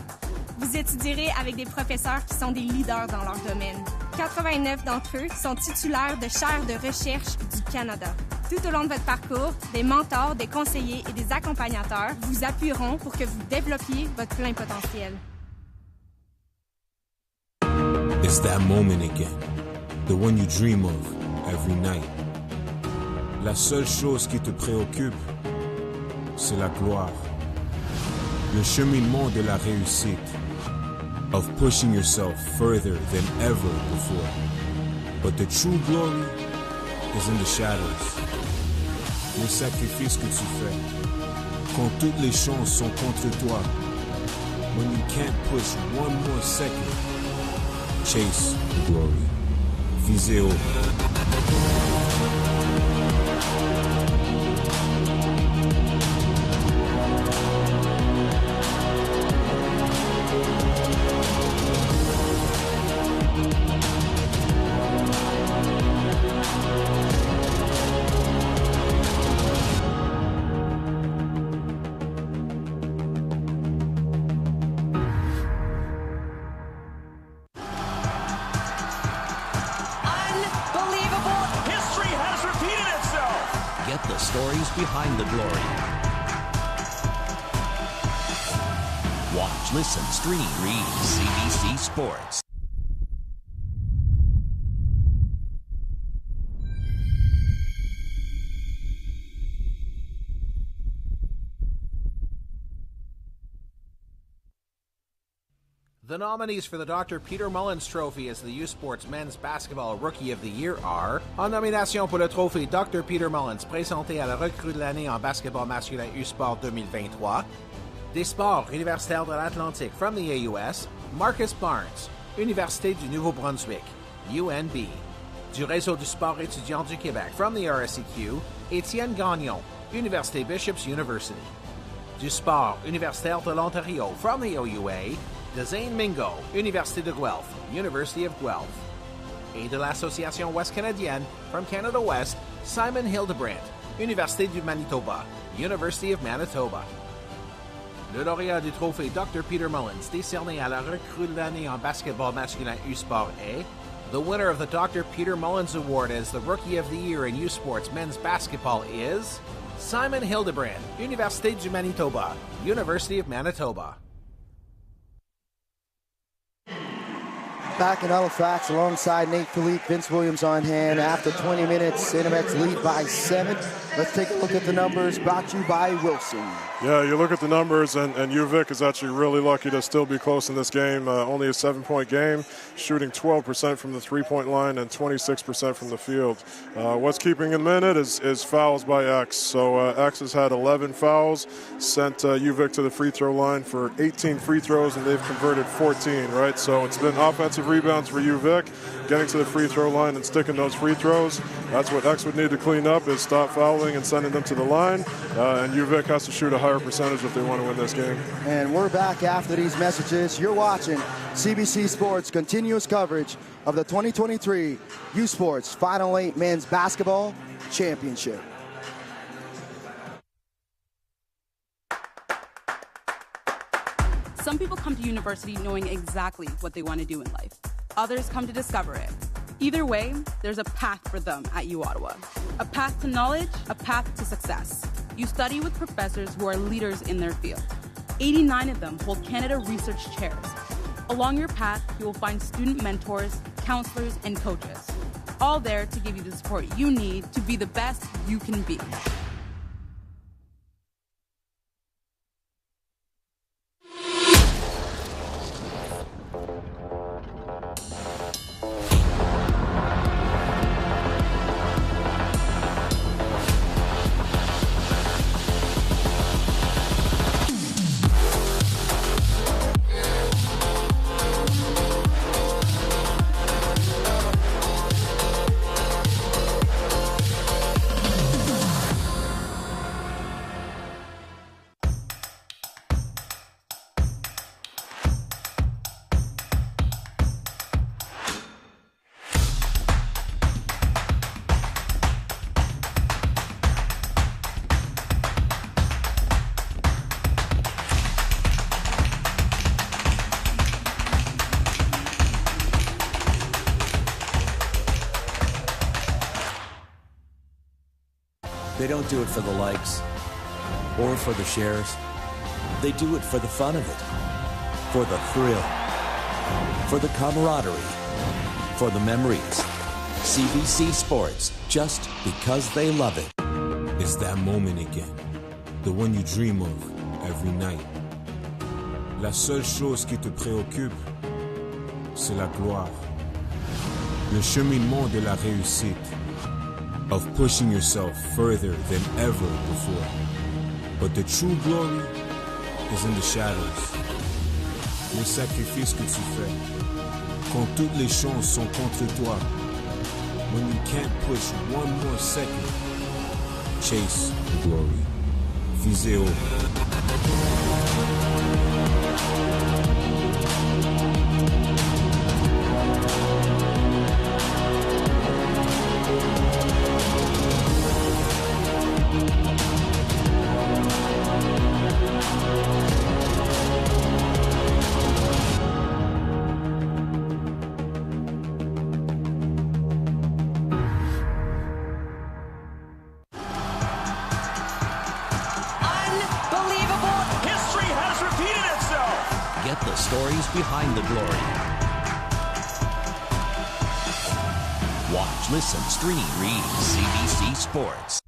Vous étudierez avec des professeurs qui sont des leaders dans leur domaine. 89 d'entre eux sont titulaires de chaires de recherche du Canada. Tout au long de votre parcours, des mentors, des conseillers et des accompagnateurs vous appuieront pour que vous développiez votre plein potentiel. It's that moment again, the one you dream of every night. La seule chose qui te préoccupe, c'est la gloire. Le cheminement de la réussite, of pushing yourself further than ever before. But the true glory is in the shadows. Les sacrifices que tu fais, quand toutes les chances sont contre toi, when you can't push one more second, chase the glory. Visez haut. Behind the glory. Watch, listen, stream, read CBC Sports. The nominees for the Dr. Peter Mullins Trophy as the U Sports Men's Basketball Rookie of the Year are, en nomination pour le trophée Dr. Peter Mullins présenté à la recrue de l'année en basketball masculin U-Sport 2023, des sports universitaires de l'Atlantique from the AUS, Marcus Barnes, Université du Nouveau-Brunswick, UNB, du Réseau du sport étudiant du Québec from the RSEQ, Étienne Gagnon, Université Bishop's University, du sport universitaire de l'Ontario from the OUA, de Zane Mingo, Université de Guelph, University of Guelph, et de l'Association Ouest Canadienne from Canada West, Simon Hildebrandt, Université du Manitoba, University of Manitoba. Le lauréat du trophée Dr. Peter Mullins, décerné à la recrue de l'année en basketball masculin U-Sport est, the winner of the Dr. Peter Mullins Award as the Rookie of the Year in U-Sports Men's Basketball is Simon Hildebrandt, Université du Manitoba, University of Manitoba. Back in Halifax alongside Nate Philippe, Vince Williams on hand. After 20 minutes, Cinemax lead by 7. Let's take a look at the numbers brought to you by Wilson. Yeah, you look at the numbers, and UVic is actually really lucky to still be close in this game. Only a 7-point game, shooting 12% from the three-point line and 26% from the field. What's keeping them in it is fouls by X. So X has had 11 fouls, sent UVic to the free throw line for 18 free throws, and they've converted 14, right? So it's been offensive rebounds for UVic, getting to the free throw line and sticking those free throws. That's what X would need to clean up, is stop fouling and sending them to the line. And UVic has to shoot a higher percentage if they want to win this game. And we're back after these messages. You're watching CBC Sports' continuous coverage of the 2023 U Sports Final 8 Men's Basketball Championship. Some people come to university knowing exactly what they want to do in life. Others come to discover it. Either way, there's a path for them at U Ottawa. A path to knowledge, a path to success. You study with professors who are leaders in their field. 89 of them hold Canada Research Chairs. Along your path, you will find student mentors, counselors, and coaches. All there to give you the support you need to be the best you can be. They don't do it for the likes or for the shares. They do it for the fun of it, for the thrill, for the camaraderie, for the memories. CBC Sports, just because they love it. It's that moment again, the one you dream of every night. La seule chose qui te préoccupe, c'est la gloire. Le cheminement de la réussite, of pushing yourself further than ever before. But the true glory is in the shadows. Le sacrifice que tu fais, quand toutes les chances sont contre toi, when you can't push one more second, chase the glory. Visez haut. Behind the glory. Watch, listen, stream, read CBC Sports.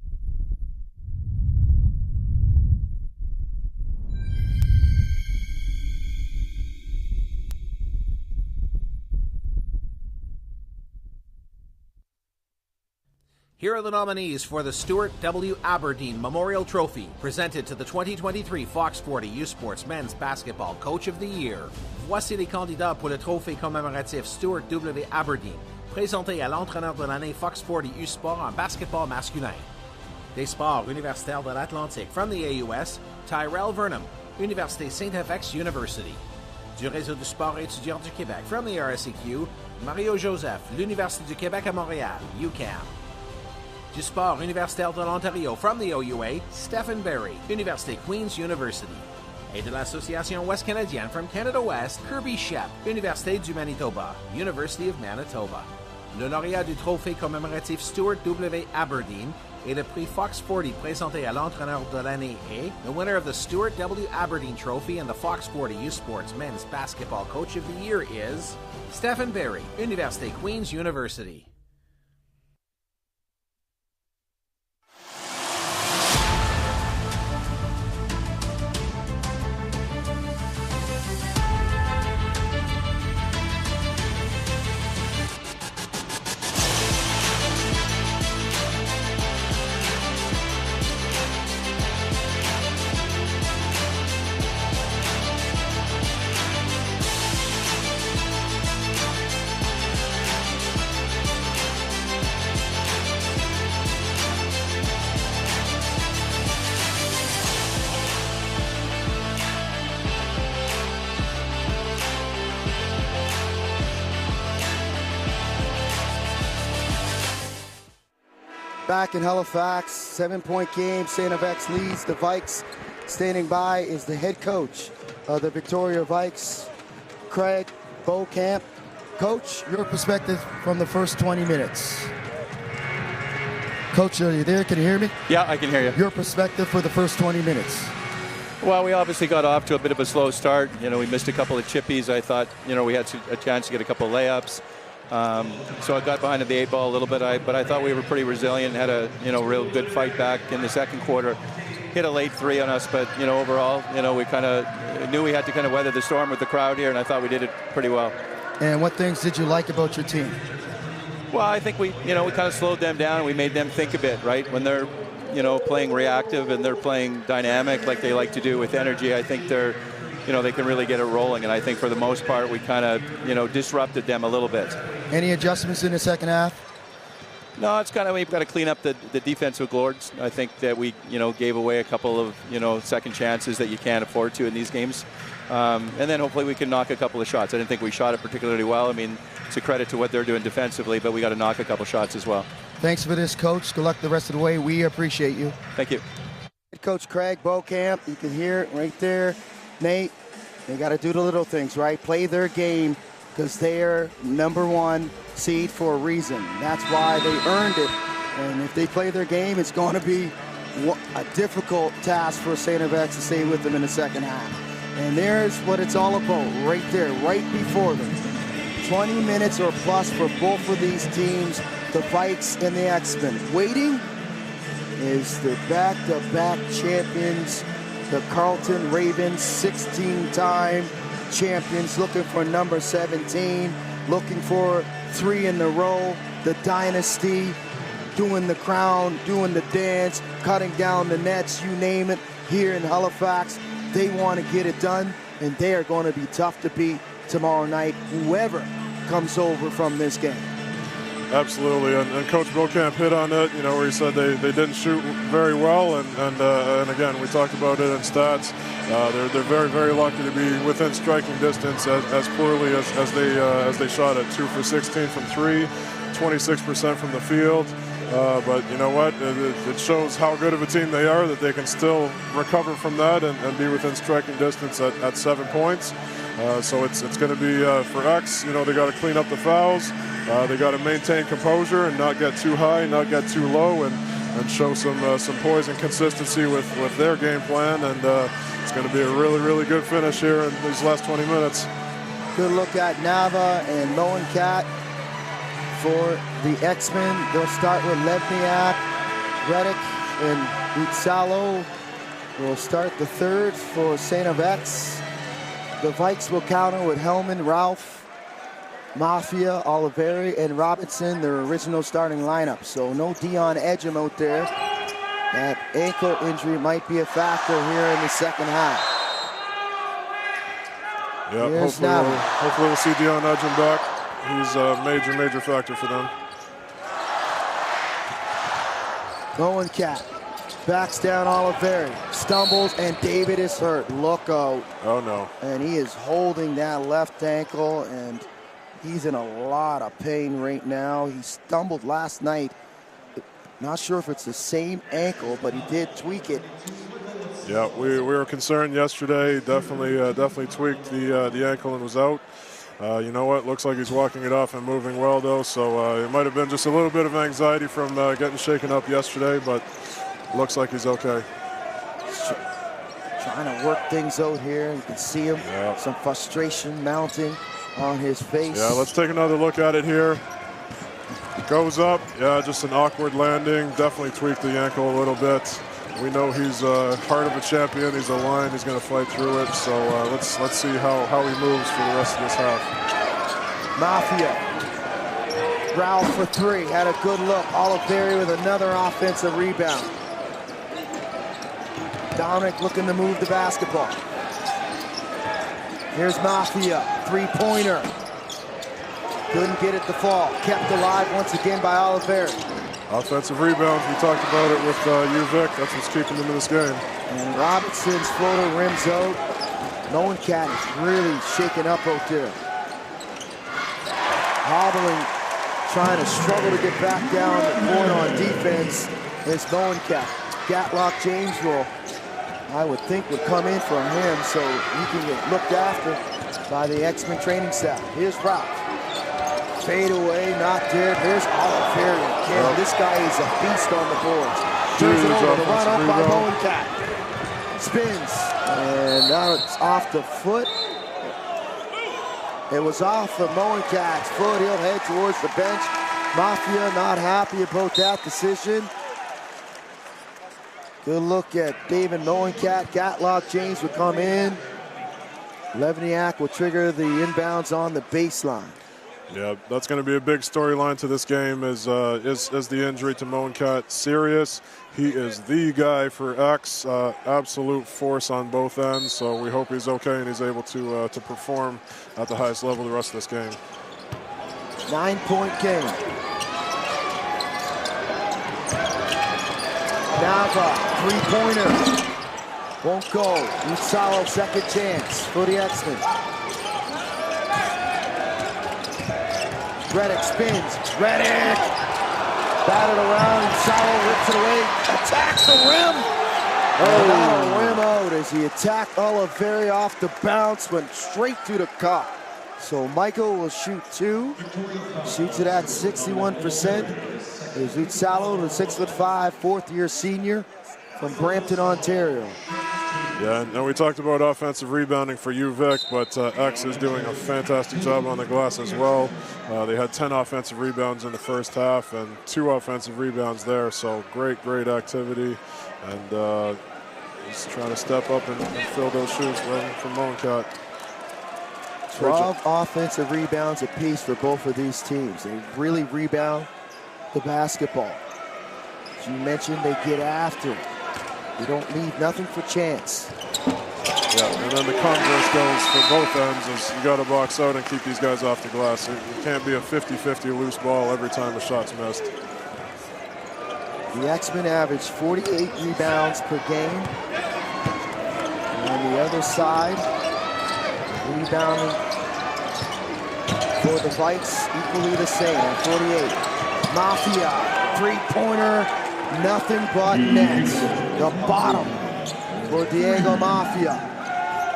Here are the nominees for the Stuart W. Aberdeen Memorial Trophy, presented to the 2023 Fox 40 U Sports Men's Basketball Coach of the Year. Voici les candidats pour le trophée commémoratif Stuart W. Aberdeen, présenté à l'entraîneur de l'année Fox 40 U Sport en basketball masculin. Des sports universitaires de l'Atlantique from the AUS, Tyrell Vernham, Université StFX University. Du réseau du sport étudiant du Québec from the RSEQ, Mario Joseph, l'Université du Québec à Montréal, UQAM. Du sport universitaire de l'Ontario from the OUA, Stephen Berry, Université Queen's University. Et de l'Association Ouest Canadienne from Canada West, Kirby Shep, Université du Manitoba, University of Manitoba. Le lauréat du trophée commémoratif Stuart W. Aberdeen et le prix Fox 40 présenté à l'entraîneur de l'année est the winner of the Stuart W. Aberdeen Trophy and the Fox 40 U Sports Men's Basketball Coach of the Year is Stephen Berry, Université Queen's University. Back in Halifax, 7-point game, StFX leads the Vikes. Standing by is the head coach of the Victoria Vikes, Craig Beaucamp. Coach, your perspective from the first 20 minutes. Coach, are you there? Can you hear me? Yeah, I can hear you. Your perspective for the first 20 minutes. Well, we obviously got off to a bit of a slow start. You know, we missed a couple of chippies. I thought, you know, we had a chance to get a couple of layups. So I got behind the 8 ball a little bit, but I thought we were pretty resilient, had a, you know, real good fight back in the second quarter. Hit a late 3 on us, but, you know, overall, you know, we kind of knew we had to kind of weather the storm with the crowd here, and I thought we did it pretty well. And what things did you like about your team? Well, I think we kind of slowed them down and we made them think a bit, right? When they're, you know, playing reactive and they're playing dynamic like they like to do with energy, I think they're, you know, they can really get it rolling. And I think for the most part, we kind of, you know, disrupted them a little bit. Any adjustments in the second half? No, it's kind of, we've got to clean up the defensive boards. I think that we, you know, gave away a couple of, you know, second chances that you can't afford to in these games. And then hopefully we can knock a couple of shots. I didn't think we shot it particularly well. I mean, it's a credit to what they're doing defensively, but we got to knock a couple shots as well. Thanks for this, Coach. Good luck the rest of the way. We appreciate you. Thank you. Coach Craig Beaucamp, you can hear it right there. Nate, they got to do the little things, right? Play their game because they're #1 seed for a reason. That's why they earned it And if they play their game, it's going to be a difficult task for StFX to stay with them in the second half. And there's what it's all about right there, right before them. 20 minutes or plus for both of these teams, the Vikes and the X-Men. Waiting is the back-to-back champions, the Carleton Ravens, 16-time champions, looking for number 17, looking for 3 in a row, the dynasty, doing the crown, doing the dance, cutting down the nets, you name it, here in Halifax. They want to get it done, and they are going to be tough to beat tomorrow night, whoever comes over from this game. Absolutely, and Coach Beaucamp hit on it, where he said they didn't shoot very well, and again, we talked about it in stats. They're very, very lucky to be within striking distance as poorly as they shot it. 2 for 16 from 3, 26% from the field. But you know what? It shows how good of a team they are, that they can still recover from that and be within striking distance at 7 points. So it's going to be for X. They got to clean up the fouls. They got to maintain composure and not get too high, not get too low, and show some poise and consistency with their game plan. And it's going to be a really, really good finish here in these last 20 minutes. Good look at Nava and Lowencat for the X-Men. They'll start with Levniak, Reddick, and Itzalo will start the third for StFX. The Vikes will counter with Hellman, Ralph, Mafia, Oliveri, and Robinson, their original starting lineup. So no Dion Edgem out there. That ankle injury might be a factor here in the second half. Yeah, hopefully we'll see Dion Edgem back. He's a major factor for them. Lowencat backs down Oliveri, stumbles, and David is hurt. Look out. Oh, no. And he is holding that left ankle, and he's in a lot of pain right now. He stumbled last night. Not sure if it's the same ankle, but he did tweak it. Yeah, we were concerned yesterday. Definitely tweaked the ankle and was out. You know what? Looks like he's walking it off and moving well, though. So it might have been just a little bit of anxiety from getting shaken up yesterday, but looks like he's okay. Trying to work things out here. You can see him. Yeah. Some frustration mounting on his face. Yeah, let's take another look at it here. Goes up. Yeah, just an awkward landing. Definitely tweaked the ankle a little bit. We know he's heart of a champion. He's a lion. He's going to fight through it. So let's see how he moves for the rest of this half. Mafia. Ralph for 3. Had a good look. Oliveri with another offensive rebound. Dominic looking to move the basketball. Here's Mafia. 3-pointer. Couldn't get it to fall. Kept alive once again by Oliveri. Offensive rebounds, we talked about it with Uvic. That's what's keeping them in this game. And Robinson's floater rims out. Lowencat is really shaken up out there. Hobbling, trying to struggle to get back down the court on defense is Lowencat. Gatlock James will, I would think, would come in from him so he can get looked after by the X-Men training staff. Here's Ralph. Fade away, not there. There's Oliveri again. This guy is a beast on the boards. Turns it over, the run up by Lowencat. Spins, and now it's off the foot. It was off of Lowencat's foot. He'll head towards the bench. Mafia not happy about that decision. Good look at David Lowencat. Gatlock James will come in. Levniak will trigger the inbounds on the baseline. Yeah, that's going to be a big storyline to this game. Is the injury to Lowencat serious? He is the guy for X, absolute force on both ends. So we hope he's okay and he's able to perform at the highest level the rest of this game. 9-point game. Nava, 3-pointer. Won't go. Usalo, second chance for the X-Men. Reddick spins. Reddick! Batted around. Usalo rips it away. Attacks the rim. Oh, rim out as he attacked Oliveri off the bounce. Went straight to the cup. So Michael will shoot 2. Shoots it at 61%. is Utsalo, the 6'5", fourth-year senior from Brampton, Ontario. Yeah, and we talked about offensive rebounding for UVic, but X is doing a fantastic job on the glass as well. They had 10 offensive rebounds in the first half and 2 offensive rebounds there, so great activity. And he's trying to step up and fill those shoes from Mullencat. 12 offensive rebounds apiece for both of these teams. They really rebound the basketball. As you mentioned, they get after it. They don't leave nothing for chance. Yeah, and then the converse goes for both ends is you got to box out and keep these guys off the glass. It can't be a 50-50 loose ball every time a shot's missed. The X-Men average 48 rebounds per game. And on the other side, rebounding for the Vikes equally the same at 48. Mafia, three-pointer, nothing but net. The bottom for Diego Mafia.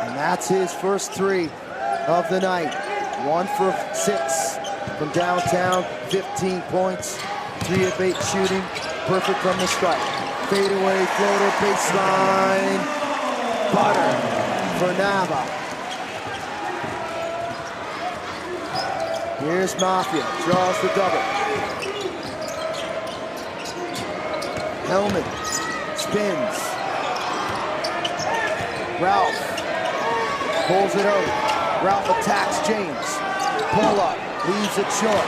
And that's his first 3 of the night. 1 for 6 from downtown, 15 points, 3 of 8 shooting, perfect from the stripe. Fadeaway floater, baseline, butter for Nava. Here's Mafia, draws the double. Hellman spins. Ralph pulls it over. Ralph attacks James. Pull up, leaves it short.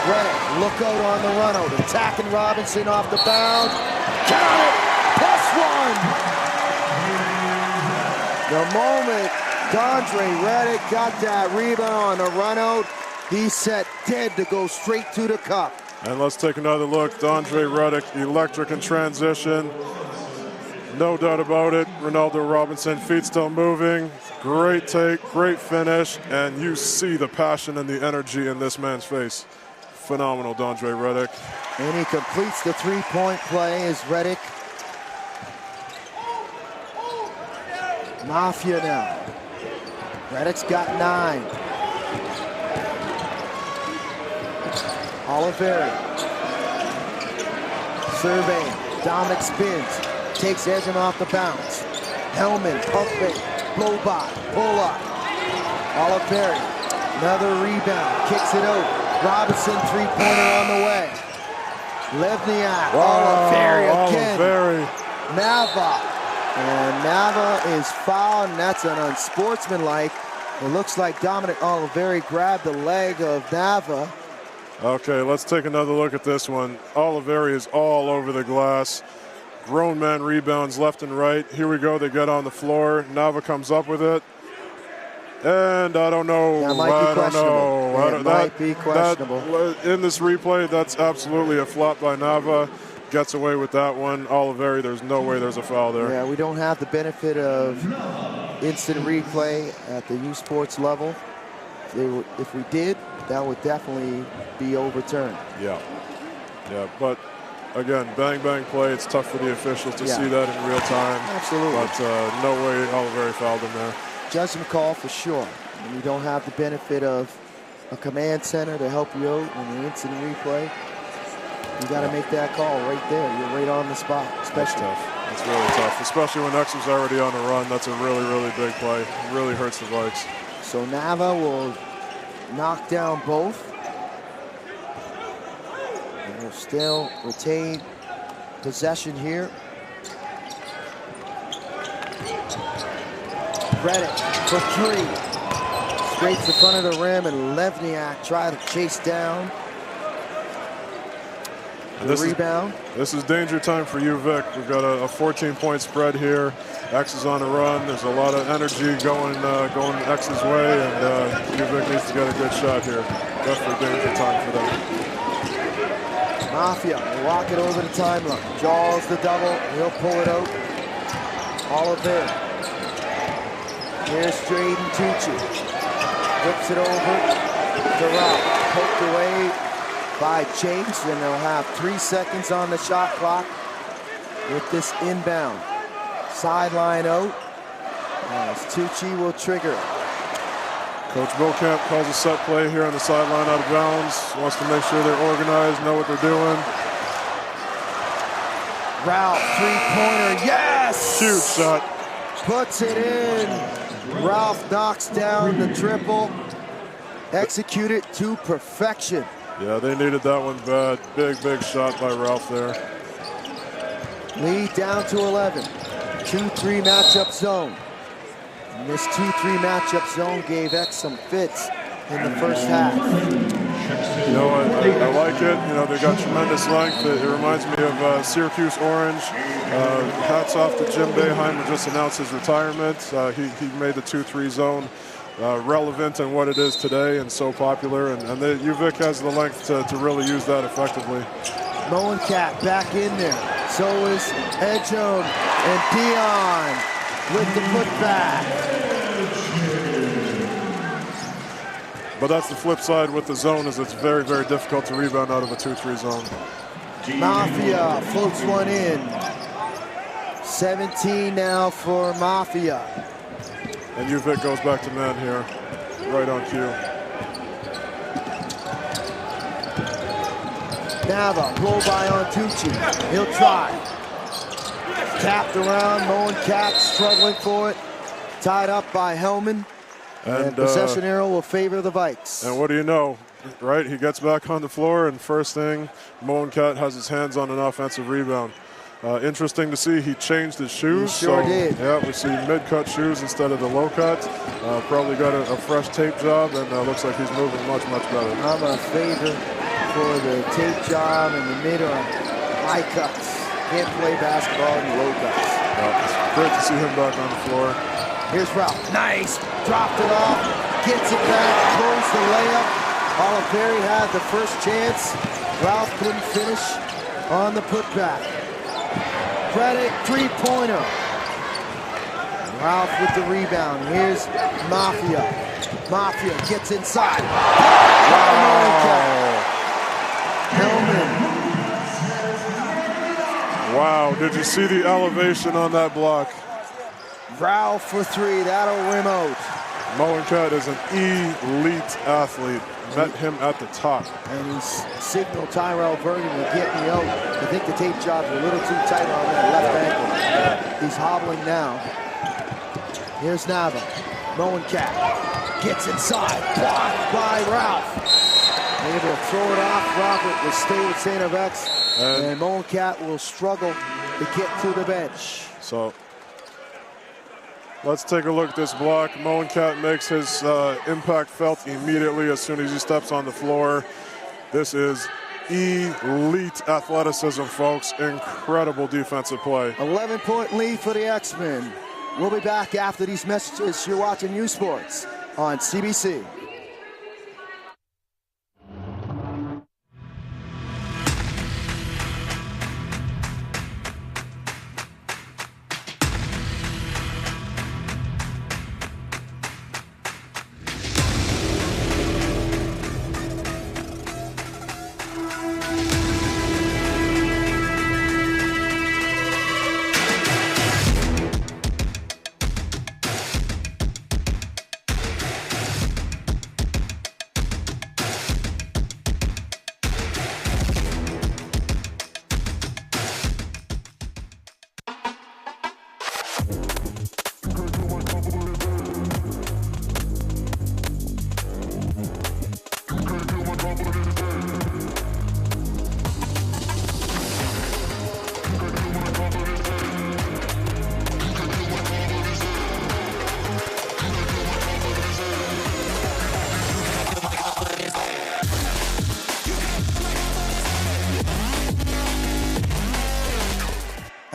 Reddick, look out on the run out. Attacking Robinson off the bounds. Got it! +1! The moment Dondre Reddick got that rebound on the run out, he's set dead to go straight to the cup. And let's take another look. Dondre Reddick, electric in transition. No doubt about it. Ronaldo Robinson, feet still moving. Great take, great finish, and you see the passion and the energy in this man's face. Phenomenal, Dondre Reddick. And he completes the three-point play as Reddick. Mafia now. Reddick's got 9. Oliveri. Surveying. Dominic spins. Takes Edgem off the bounce. Hellman, pump fake. Blow by. Pull up. Oliveri. Another rebound. Kicks it out. Robinson, three-pointer on the way. Levniak. Oliveri again. Nava. And Nava is fouled, and that's an unsportsmanlike. It looks like Dominic Oliveri grabbed the leg of Nava. Okay, let's take another look at this one. Oliveri is all over the glass. Grown man rebounds left and right. Here we go, they get on the floor. Nava comes up with it. And I don't know. That might be questionable. It might be questionable. In this replay, that's absolutely a flop by Nava. Gets away with that one. Oliveri, there's no way there's a foul there. Yeah, we don't have the benefit of instant replay at the U Sports level. If we did, that would definitely be overturned. Yeah, but again, bang, bang play. It's tough for the officials to see that in real time. Absolutely. But no way Oliveri fouled him there. Judgment call for sure. And you don't have the benefit of a command center to help you out in the instant replay. You got to make that call right there. You're right on the spot. Especially. That's tough. That's really tough, especially when X was already on the run. That's a really, really big play. It really hurts the Vikes. So Nava will knock down both. And will still retain possession here. Reddick for 3. Scrapes the front of the rim, and Levniak try to chase down. Rebound. This is danger time for UVic. We've got a 14-point spread here. X is on a run. There's a lot of energy going X's way, and UVic needs to get a good shot here. Definitely danger time for them. Mafia will walk it over the timeline. Jaws the double. He'll pull it out. Oliveri. Here's Drayden Tucci. Whips it over to Ralph. Poked away by James, and they'll have 3 seconds on the shot clock with this inbound. Sideline out, as Tucci will trigger it. Coach Beaucamp calls a set play here on the sideline out of bounds. Wants to make sure they're organized, know what they're doing. Ralph, three-pointer, yes! Huge shot. Puts it in. Ralph knocks down the triple. Executed to perfection. Yeah, they needed that one bad. Big, big shot by Ralph there. Lead down to 11. 2-3 matchup zone. And this 2-3 matchup zone gave X some fits in the first half. You know, I like it. You know, they got tremendous length. It reminds me of Syracuse Orange. Hats off to Jim Boeheim, who just announced his retirement. He made the 2-3 zone relevant in what it is today and so popular. And UVic has the length to really use that effectively. Moencat back in there. So is Edgem and Dion with the putback. But that's the flip side with the zone, is it's very, very difficult to rebound out of a 2-3 zone. Mafia floats one in. 17 now for Mafia. And UVic goes back to man here, right on cue. Nava, blow by on Tucci. He'll try. Tapped around, Moencat struggling for it. Tied up by Hellman. And possession arrow will favor the Vikes. And what do you know, right? He gets back on the floor, and first thing, Moencat has his hands on an offensive rebound. Interesting to see he changed his shoes. He sure did. Yeah, we see mid-cut shoes instead of the low-cut. Probably got a fresh tape job, and looks like he's moving much, much better. I'm a favor for the tape job and the mid or high cuts. Can't play basketball in low cuts. Yeah, it's great to see him back on the floor. Here's Ralph. Nice. Dropped it off. Gets it back. Throws the layup. Olivieri had the first chance. Ralph couldn't finish on the putback. Credit three-pointer. Ralph with the rebound. Here's Mafia. Mafia gets inside. Wow. Hellman. Wow, did you see the elevation on that block? Ralph for three. That'll rim out. Moencat is an elite athlete. Met him at the top. And he's signaled Tyrell Vernon to get me out. I think the tape job's a little too tight on that left ankle. He's hobbling now. Here's Nava. Moencat gets inside. Blocked by Ralph. Able to throw it off. Robert will stay with StFX. And Moencat will struggle to get to the bench. So let's take a look at this block. Moencat makes his impact felt immediately as soon as he steps on the floor. This is elite athleticism, folks. Incredible defensive play. 11-point lead for the X-Men. We'll be back after these messages. You're watching U Sports on CBC.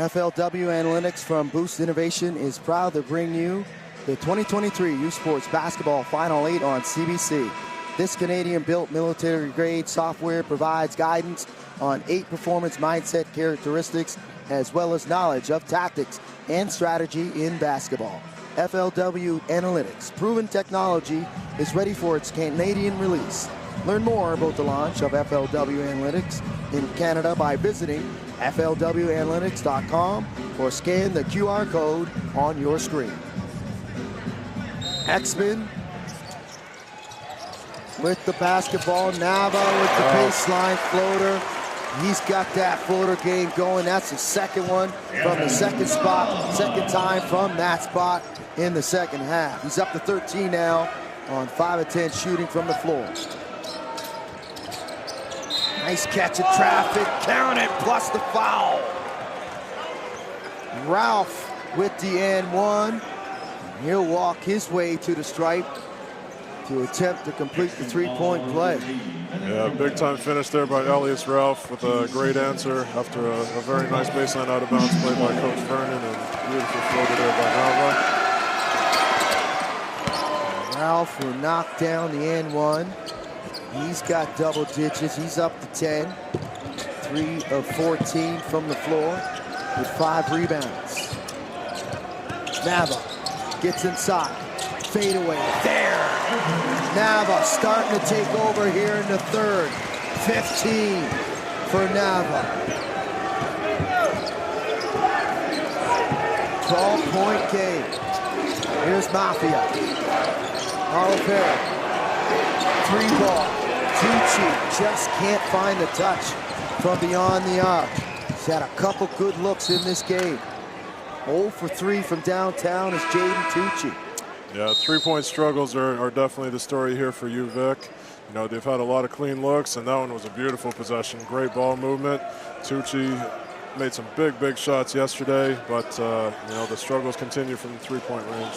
FLW Analytics from Boost Innovation is proud to bring you the 2023 U Sports Basketball Final 8 on CBC. This Canadian-built military-grade software provides guidance on 8 performance mindset characteristics as well as knowledge of tactics and strategy in basketball. FLW Analytics, proven technology, is ready for its Canadian release. Learn more about the launch of FLW Analytics in Canada by visiting flwanalytics.com or scan the QR code on your screen. X-Men with the basketball. Nava with the baseline floater. He's got that floater game going. That's the second one from the second spot, second time from that spot in the second half. He's up to 13 now on 5 of 10 shooting from the floor. Nice catch of traffic, count it, plus the foul. Ralph with the and one. He'll walk his way to the stripe to attempt to complete the three-point play. Yeah, big time finish there by Elias Ralph with a great answer after a very nice baseline out of bounds play by Coach Vernon, and beautiful floater there by Nava. Ralph will knock down the and one. He's got double digits. He's up to 10. 3 of 14 from the floor with 5 rebounds. Nava gets inside. Fade away. There. Nava starting to take over here in the third. 15 for Nava. 12-point game. Here's Mafia. Oliver. 3-ball. Tucci just can't find the touch from beyond the arc. He's had a couple good looks in this game. 0 for 3 from downtown is Jaden Tucci. Yeah, three-point struggles are definitely the story here for UVic. You know, they've had a lot of clean looks, and that one was a beautiful possession. Great ball movement. Tucci made some big shots yesterday, but, you know, the struggles continue from the three-point range.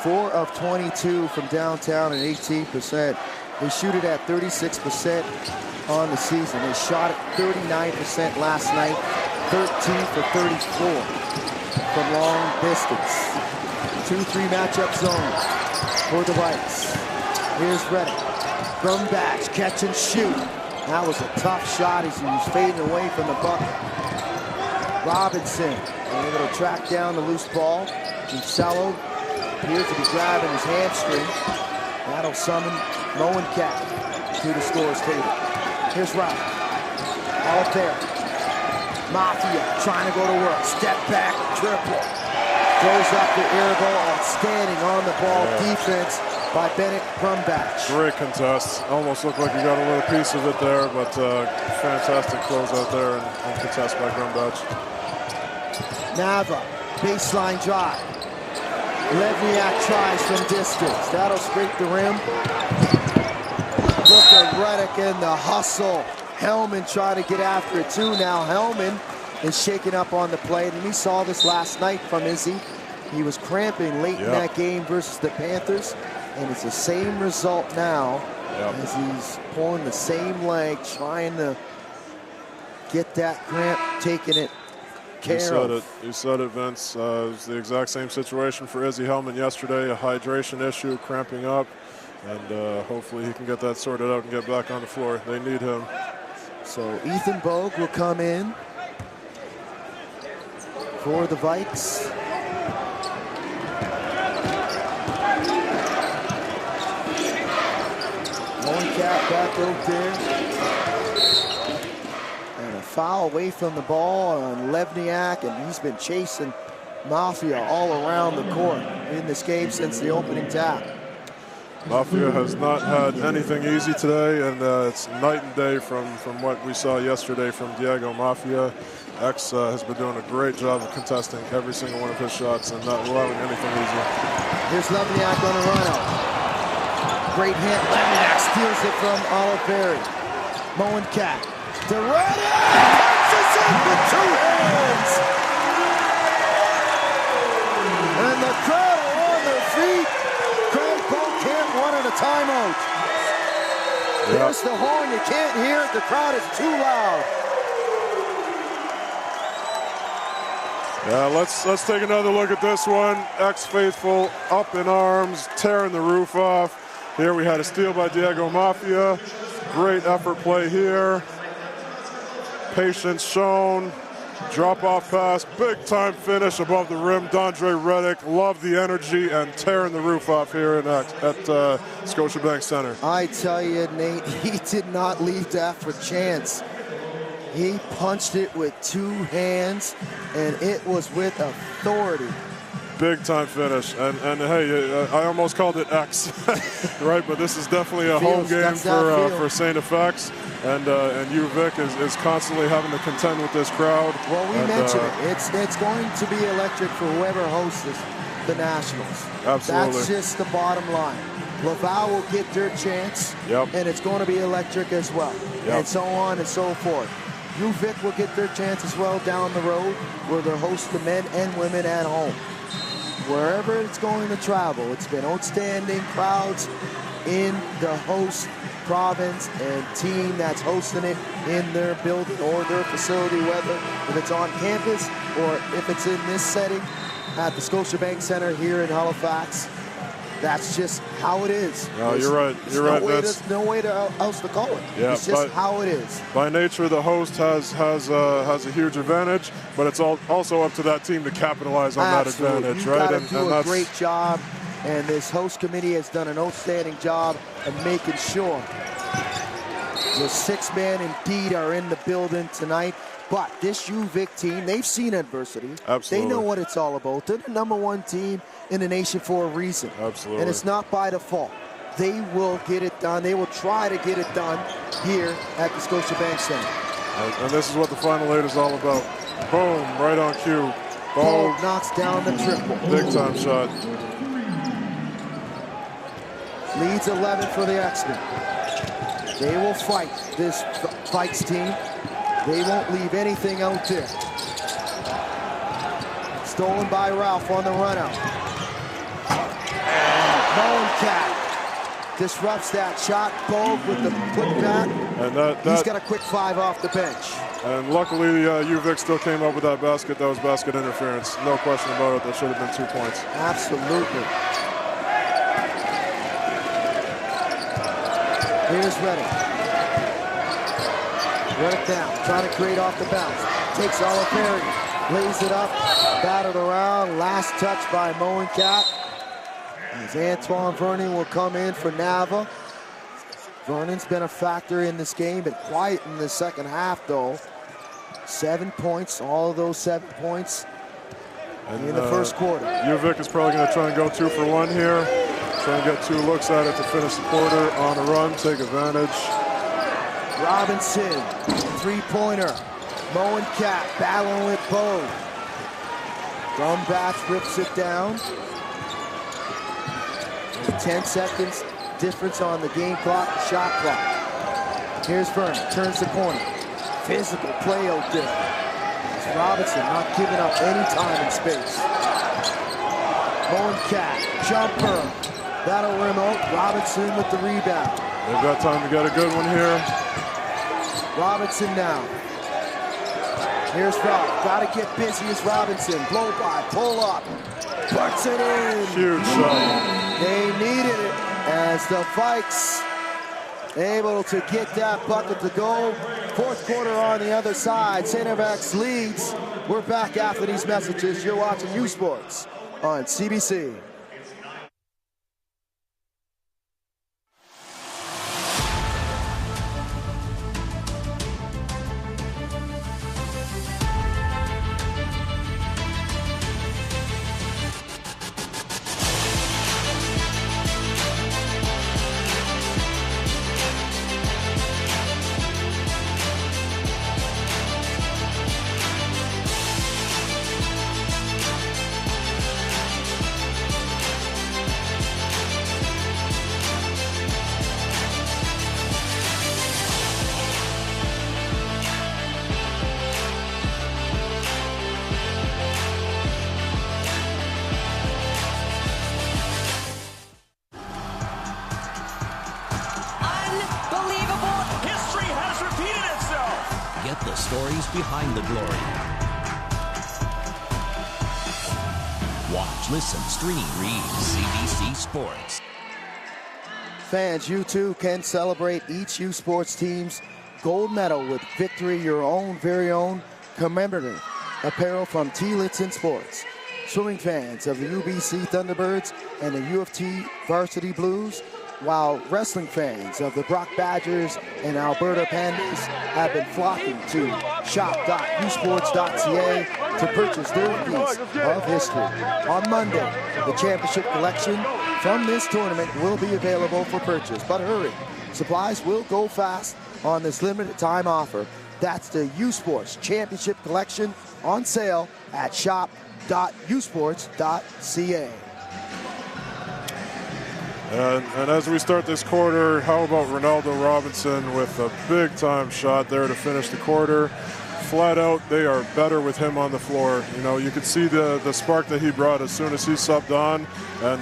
4 of 22 from downtown and 18%. They shoot it at 36% on the season. They shot it 39% last night, 13 for 34 from long distance. 2-3 matchup zone for the Vikes. Here's Reddick. Brumbatch, catch and shoot. That was a tough shot as he was fading away from the bucket. Robinson able to track down the loose ball. Kinsella appears to be grabbing his hamstring. That'll summon Moencat to the scores table. Here's Ralph. All there. Mafia trying to go to work. Step back, triple. Goes up the air ball. Outstanding on the ball defense by Bennett Brumbatch. Great contest. Almost looked like he got a little piece of it there, but fantastic close out there and contest by Brumbatch. Nava, baseline drive. Levniak tries from distance. That'll scrape the rim. Look at Reddick in the hustle. Hellman trying to get after it too. Now Hellman is shaking up on the plate, and we saw this last night from Izzy. He was cramping late in that game versus the Panthers, and it's the same result now as he's pulling the same leg, trying to get that cramp, taking it care of. You said it, Vince. It was the exact same situation for Izzy Hellman yesterday, a hydration issue, cramping up, and hopefully he can get that sorted out and get back on the floor. They need him. So Ethan Bogue will come in for the Vikes. Moencat back out there. And a foul away from the ball on Levniak, and he's been chasing Mafia all around the court in this game since the opening tap. Mafia has not had anything easy today, and it's night and day from what we saw yesterday from Diego Mafia. X has been doing a great job of contesting every single one of his shots and not allowing anything easy. Here's Levniak on a run out. Great hit. Levniak steals it from Oliveri. Moencat. To Reddick! Punches it with 2 hands! And the crowd are on their feet. Craig Beaucamp wanted a timeout. There's the horn. You can't hear it. The crowd is too loud. Yeah, let's take another look at this one. Ex-Faithful up in arms, tearing the roof off. Here we had a steal by Diego Mafia. Great effort play here. Patience shown. Drop-off pass, big-time finish above the rim. D'Andre Reddick, love the energy and tearing the roof off here at Scotiabank Center. I tell you, Nate, he did not leave that for chance. He punched it with 2 hands, and it was with authority. Big time finish, and hey, I almost called it X, right? But this is definitely a home game for StFX, and UVic is constantly having to contend with this crowd. Well, we mentioned it. It's going to be electric for whoever hosts the Nationals. Absolutely. That's just the bottom line. Laval will get their chance, and it's going to be electric as well, and so on and so forth. UVic will get their chance as well down the road, where they'll host the men and women at home. Wherever it's going to travel, it's been outstanding crowds in the host province and team that's hosting it in their building or their facility, whether if it's on campus or if it's in this setting at the Scotiabank Center here in Halifax. That's just how it is. No, you're right. You're right. There's no way else to call it. Yeah, it's just how it is. By nature, the host has a huge advantage, but it's also up to that team to capitalize on that advantage, right? You've got to do a great job, and this host committee has done an outstanding job of making sure the 6 men indeed are in the building tonight. But this UVic team, they've seen adversity. Absolutely. They know what it's all about. They're the #1 team in the nation for a reason. Absolutely. And it's not by default. They will get it done. They will try to get it done here at the Scotiabank Center. And this is what the Final 8 is all about. Boom, right on cue. Bold knocks down the triple. Big time shot. Leads 11 for the X-Men. They will fight this Vikes team. They won't leave anything out there. Stolen by Ralph on the run out. Moencat disrupts that shot. Bold with the putback. And he's got a quick 5 off the bench. And luckily, UVic still came up with that basket. That was basket interference. No question about it. That should have been 2 points. Absolutely. Here's Reddick. Reddick down, trying to create off the bounce. Takes Olivieri, lays it up, batted around. Last touch by Moencat. As Antoine Vernon will come in for Nava. Vernon's been a factor in this game, but quiet in the second half, though. 7 points, all of those 7 points in the first quarter. UVic is probably going to try and go 2 for 1 here. Try and get 2 looks at it to finish the quarter on a run, take advantage. Robinson, 3-pointer. Moencat battling with Bow. Gumbach rips it down. 10 seconds difference on the game clock, shot clock. Here's Vernon, turns the corner. Physical play out there. It's Robinson not giving up any time and space. Moencat, jumper. That'll rim out. Robinson with the rebound. They've got time to get a good one here. Robinson now. Here's Ralph. Got to get busy as Robinson. Blow by, pull up. Puts it in. Huge shot. They needed it as the Vikes able to get that bucket to go. Fourth quarter on the other side. StFX leads. We're back after these messages. You're watching U Sports on CBC. The stories behind the glory. Watch, listen, stream, read CBC Sports. Fans, you too can celebrate each U Sports team's gold medal with victory, your own very own commemorative apparel from T-Litson Sports. Swimming fans of the UBC Thunderbirds and the U of T Varsity Blues, while wrestling fans of the Brock Badgers and Alberta Pandas have been flocking to shop.usports.ca to purchase their piece of history. On Monday, the championship collection from this tournament will be available for purchase. But hurry, supplies will go fast on this limited time offer. That's the U Sports Championship Collection on sale at shop.usports.ca. And as we start this quarter, how about Ronaldo Robinson with a big-time shot there to finish the quarter. Flat out, they are better with him on the floor. You know, you could see the spark that he brought as soon as he subbed on, and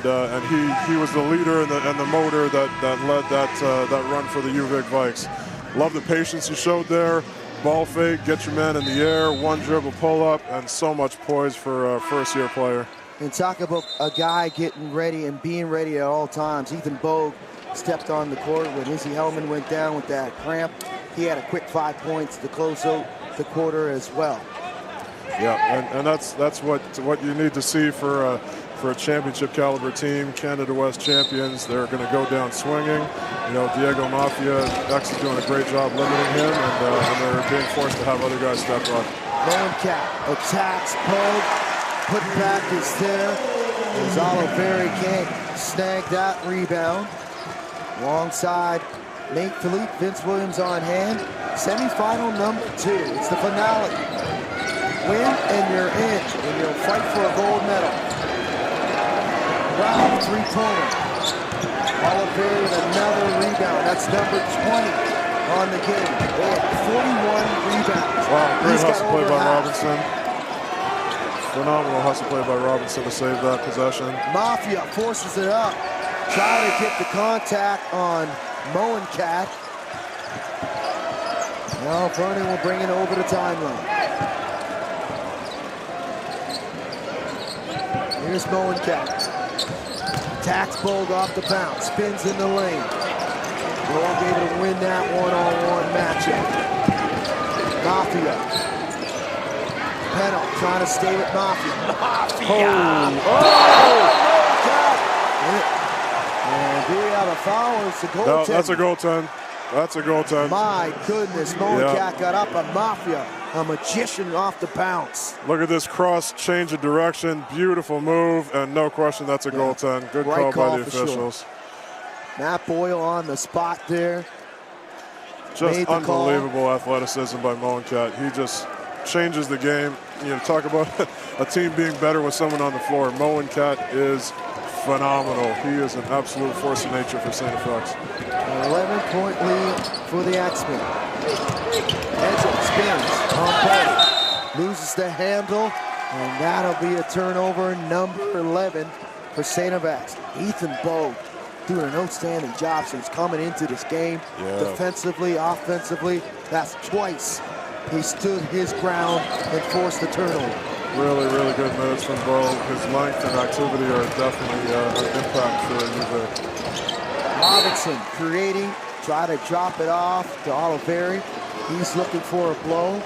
he was the leader and the motor that led that run for the UVic Vikes. Love the patience he showed there. Ball fake, get your man in the air, one dribble pull-up, and so much poise for a first-year player. And talk about a guy getting ready and being ready at all times. Ethan Bogue stepped on the court when Izzy Hellman went down with that cramp. He had a quick 5 points to close out the quarter as well. Yeah, and that's what you need to see for a championship caliber team. Canada West champions. They're going to go down swinging. You know, Diego Mafia, X is doing a great job limiting him, and they're being forced to have other guys step up. Moencat attacks Bogue. Putting back is there. As Oliveri can't snag that rebound. Alongside Nate Philippe, Vince Williams on hand. Semifinal number 2. It's the finale. Win and you're in, and you'll fight for a gold medal. Wow, three-pointer. Oliveri with another rebound. That's number 20 on the game. They have 41 rebounds. Wow, great hustle play by half. Robinson. Phenomenal hustle play by Robinson to save that possession. Mafia forces it up. Try to get the contact on Moencat. Now Vernon will bring it over the timeline. Here's Moencat. Attacks Bogue off the bounce. Spins in the lane. Won't be able to win that one-on-one matchup. Mafia. Pennell trying to stay with Mafia. And do we have a foul? It's a goaltend. No, that's a goaltend. That's a goaltend. My goodness, Moencat got up a Mafia, a magician off the bounce. Look at this cross change of direction. Beautiful move, and no question that's a goaltend. Good Right call by the for officials. Sure. Matt Boyle on the spot there. Just unbelievable athleticism by Moencat. He just changes the game. You know, talk about a team being better with someone on the floor. Moencat is phenomenal. He is an absolute force of nature for StFX. An 11-point lead for the X-Men. Edgel spins on Petty. Loses the handle, and that'll be a turnover, number 11 for StFX. Ethan Bogue doing an outstanding job since coming into this game. Defensively, offensively, that's twice he stood his ground and forced the turnover. Really, really good minutes from Bogue. His length and activity are definitely an impact for UVic. Robinson creating, try to drop it off to Oliveri. He's looking for a blow,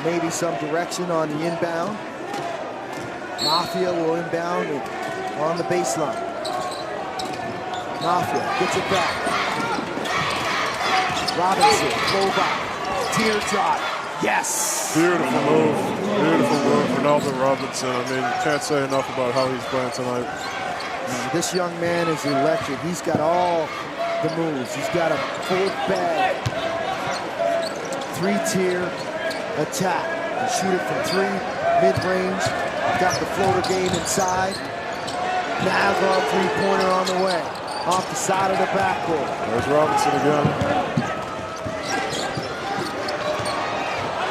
maybe some direction on the inbound. Mafia will inbound on the baseline. Mafia gets it back. Robinson, low back, teardrop. Yes! Beautiful move. Beautiful move. Ronaldo Robinson. I mean, can't say enough about how he's playing tonight. This young man is electric. He's got all the moves. He's got a full bag. 3-tier attack. And shoot it from 3, mid-range. Got the floater game inside. Nazar three-pointer on the way. Off the side of the backboard. There's Robinson again.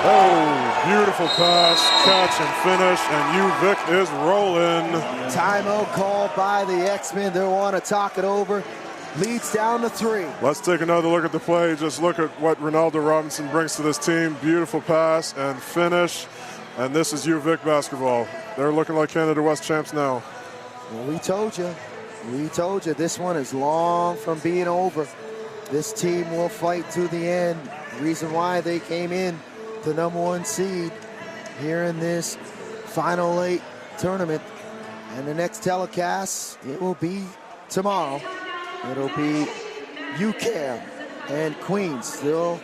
Oh, beautiful pass, catch and finish, and UVic is rolling. Timeout called by the X-Men. They want to talk it over. Leads down to 3. Let's take another look at the play. Just look at what Ronaldo Robinson brings to this team. Beautiful pass and finish. And this is UVic basketball. They're looking like Canada West champs now. Well, we told you. We told you this one is long from being over. This team will fight to the end. Reason why they came in the number 1 seed here in this Final 8 tournament. And the next telecast, it will be tomorrow It'll be UCAM and Queens. They'll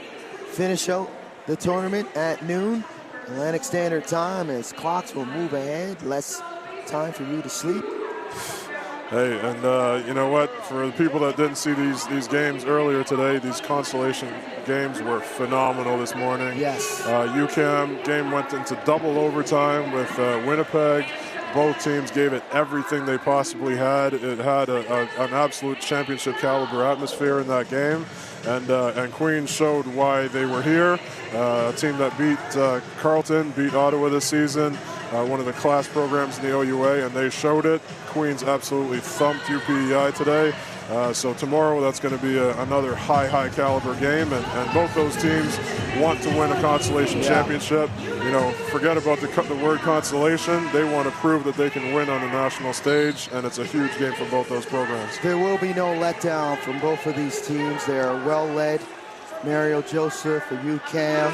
finish out the tournament at noon Atlantic Standard Time as clocks will move ahead. Less time for you to sleep. Hey, and you know what? For the people that didn't see these games earlier today, these consolation games were phenomenal this morning. Yes. UCAM game went into double overtime with Winnipeg. Both teams gave it everything they possibly had. It had an absolute championship caliber atmosphere in that game, and Queens showed why they were here. A team that beat Carleton, beat Ottawa this season, one of the class programs in the OUA, and they showed it. Queens absolutely thumped UPEI today. So tomorrow, that's going to be another high caliber game, and both those teams want to win a consolation championship. You know, forget about the word consolation. They want to prove that they can win on the national stage, and it's a huge game for both those programs. There will be no letdown from both of these teams. They are well led. Mario Joseph for UCAM,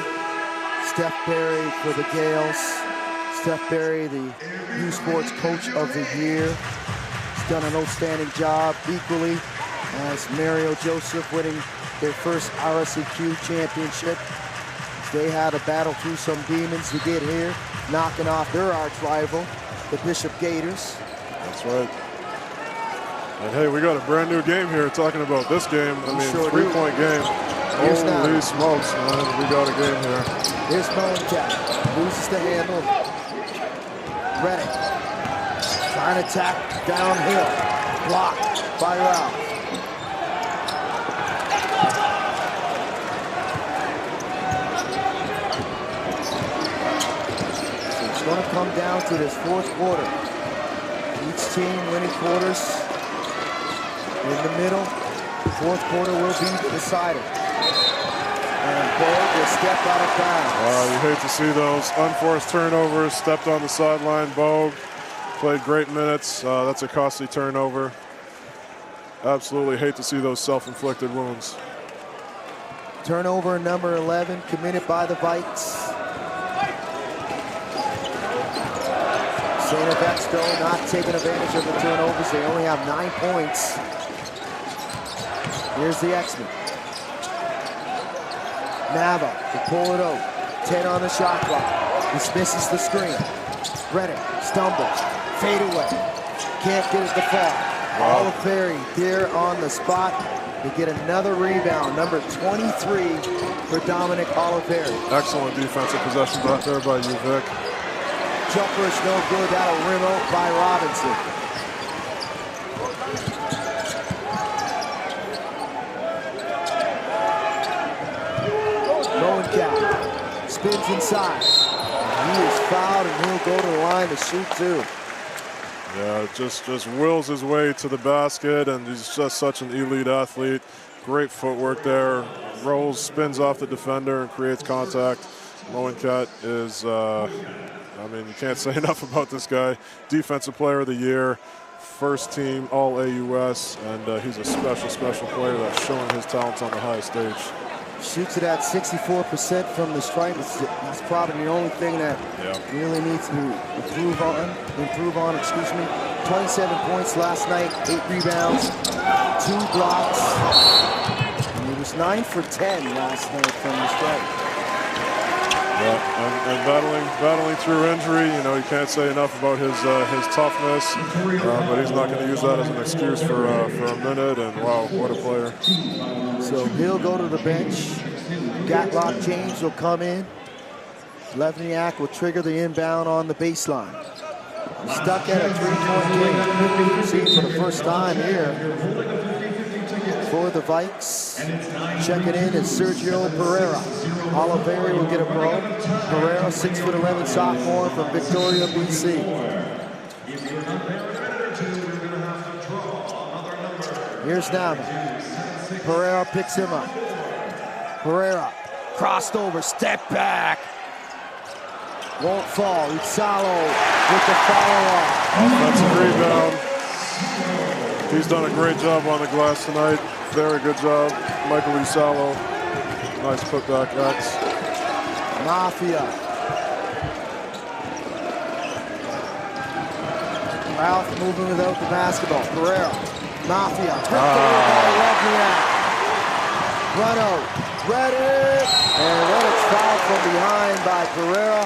Steph Berry for the Gales. Steph Berry, the U Sports Coach of the Year. He's done an outstanding job equally as Mario Joseph winning their first RSEQ championship. They had to battle through some demons to get here, knocking off their arch rival, the Bishop Gators. That's right. And hey, we got a brand new game here talking about this game. I mean, sure 3-point game. Holy smokes, man. We got a game here. Here's Molencat, loses the handle. Reddick, trying to attack downhill. Blocked by Ralph. So it's going to come down to this fourth quarter. Each team winning quarters in the middle. Fourth quarter will be the decider. And Bogue will step out of bounds. You hate to see those unforced turnovers. Stepped on the sideline. Bogue played great minutes. That's a costly turnover. Absolutely hate to see those self-inflicted wounds. Turnover number 11 committed by the Vikes. StFX though not taking advantage of the turnovers. They only have 9 points. Here's the X-Men. Nava to pull it out. 10 on the shot clock. Dismisses the screen. Reddick stumbles. Fade away. Can't get it to fall. Wow. Ferry there on the spot to get another rebound. Number 23 for Dominic Oliveri. Excellent defensive possession back there by you, Vic. Jumper is no good. That'll rim out by Robinson. Spins inside. He is fouled and he'll go to the line to shoot too. Yeah, just wills his way to the basket, and he's just such an elite athlete. Great footwork there. Rolls, spins off the defender and creates contact. Moenkat is, I mean, you can't say enough about this guy. Defensive Player of the Year, first team All-AUS, and he's a special player that's showing his talents on the highest stage. Shoots it at 64% from the stripe. It's probably the only thing that really needs to improve on. 27 points last night, 8 rebounds, 2 blocks. And he was 9 for 10 last night from the stripe. Yeah, and battling through injury. You know, you can't say enough about his toughness, but he's not going to use that as an excuse for a minute. And wow, what a player! So he'll go to the bench. Gatlock James will come in. Levniak will trigger the inbound on the baseline. Stuck at a 3-point game. See for the first time here for the Vikes. Checking in is Sergio Pereira. Oliveri will get a probe. Pereira, 6'11" sophomore from Victoria, BC. Here's Nava. Pereira picks him up. Pereira crossed over, step back. Won't fall. Utsalo with the follow-up. Offensive rebound. He's done a great job on the glass tonight. Very good job. Michael Utsalo. Nice putback X. Mafia. Ralph moving without the basketball. Pereira Mafia, ripped by Levniak. Run out, Reddick, and Reddick's fouled from behind by Pereira.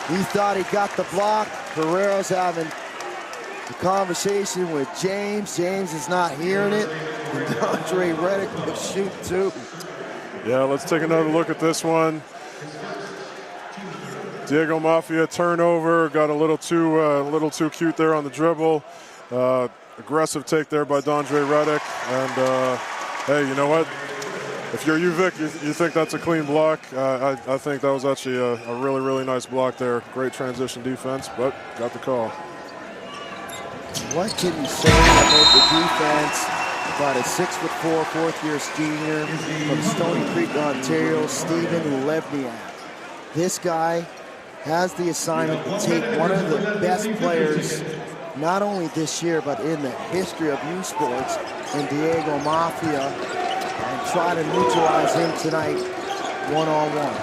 He thought he got the block. Pereira's having a conversation with James. James is not hearing it. And Andre Reddick will shoot too. Yeah, let's take another look at this one. Diego Mafia turnover, got a little too cute there on the dribble. Aggressive take there by Andre Reddick. And hey, you know what? If you're you, Vic, you think that's a clean block. I think that was actually a really, really nice block there. Great transition defense, but got the call. What can you say about the defense about a 6'4", fourth-year senior from Stony Creek, Ontario, Stephen Levniak? This guy has the assignment to take one of the best players, not only this year, but in the history of U Sports, in Diego Mafia, and try to neutralize him tonight one-on-one.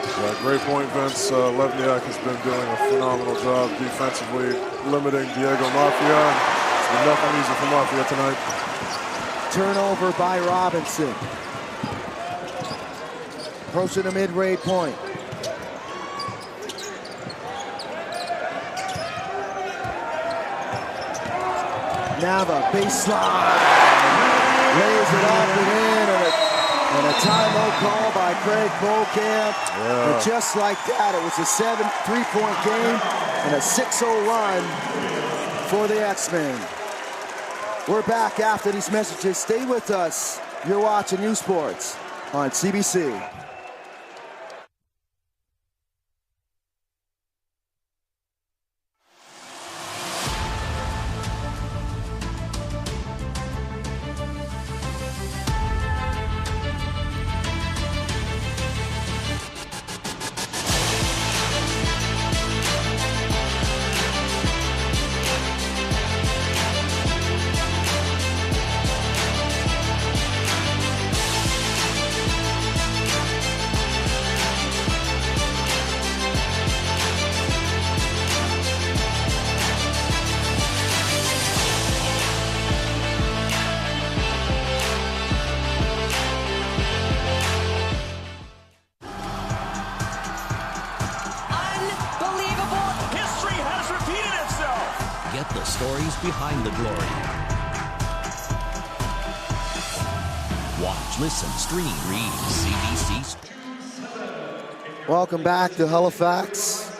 Yeah, great point, Vince. Levniak has been doing a phenomenal job defensively, limiting Diego Mafia. It's been nothing easy for Mafia tonight. Turnover by Robinson. Approaching the mid-range point. Nava, baseline, lays it up and in, and a timeout call by Craig Beaucamp. Yeah. And just like that, it was a 3-point game and a 6-0 run for the X-Men. We're back after these messages. Stay with us. You're watching U Sports on CBC. Behind the glory. Watch, listen, stream, read CBC. Welcome back to Halifax.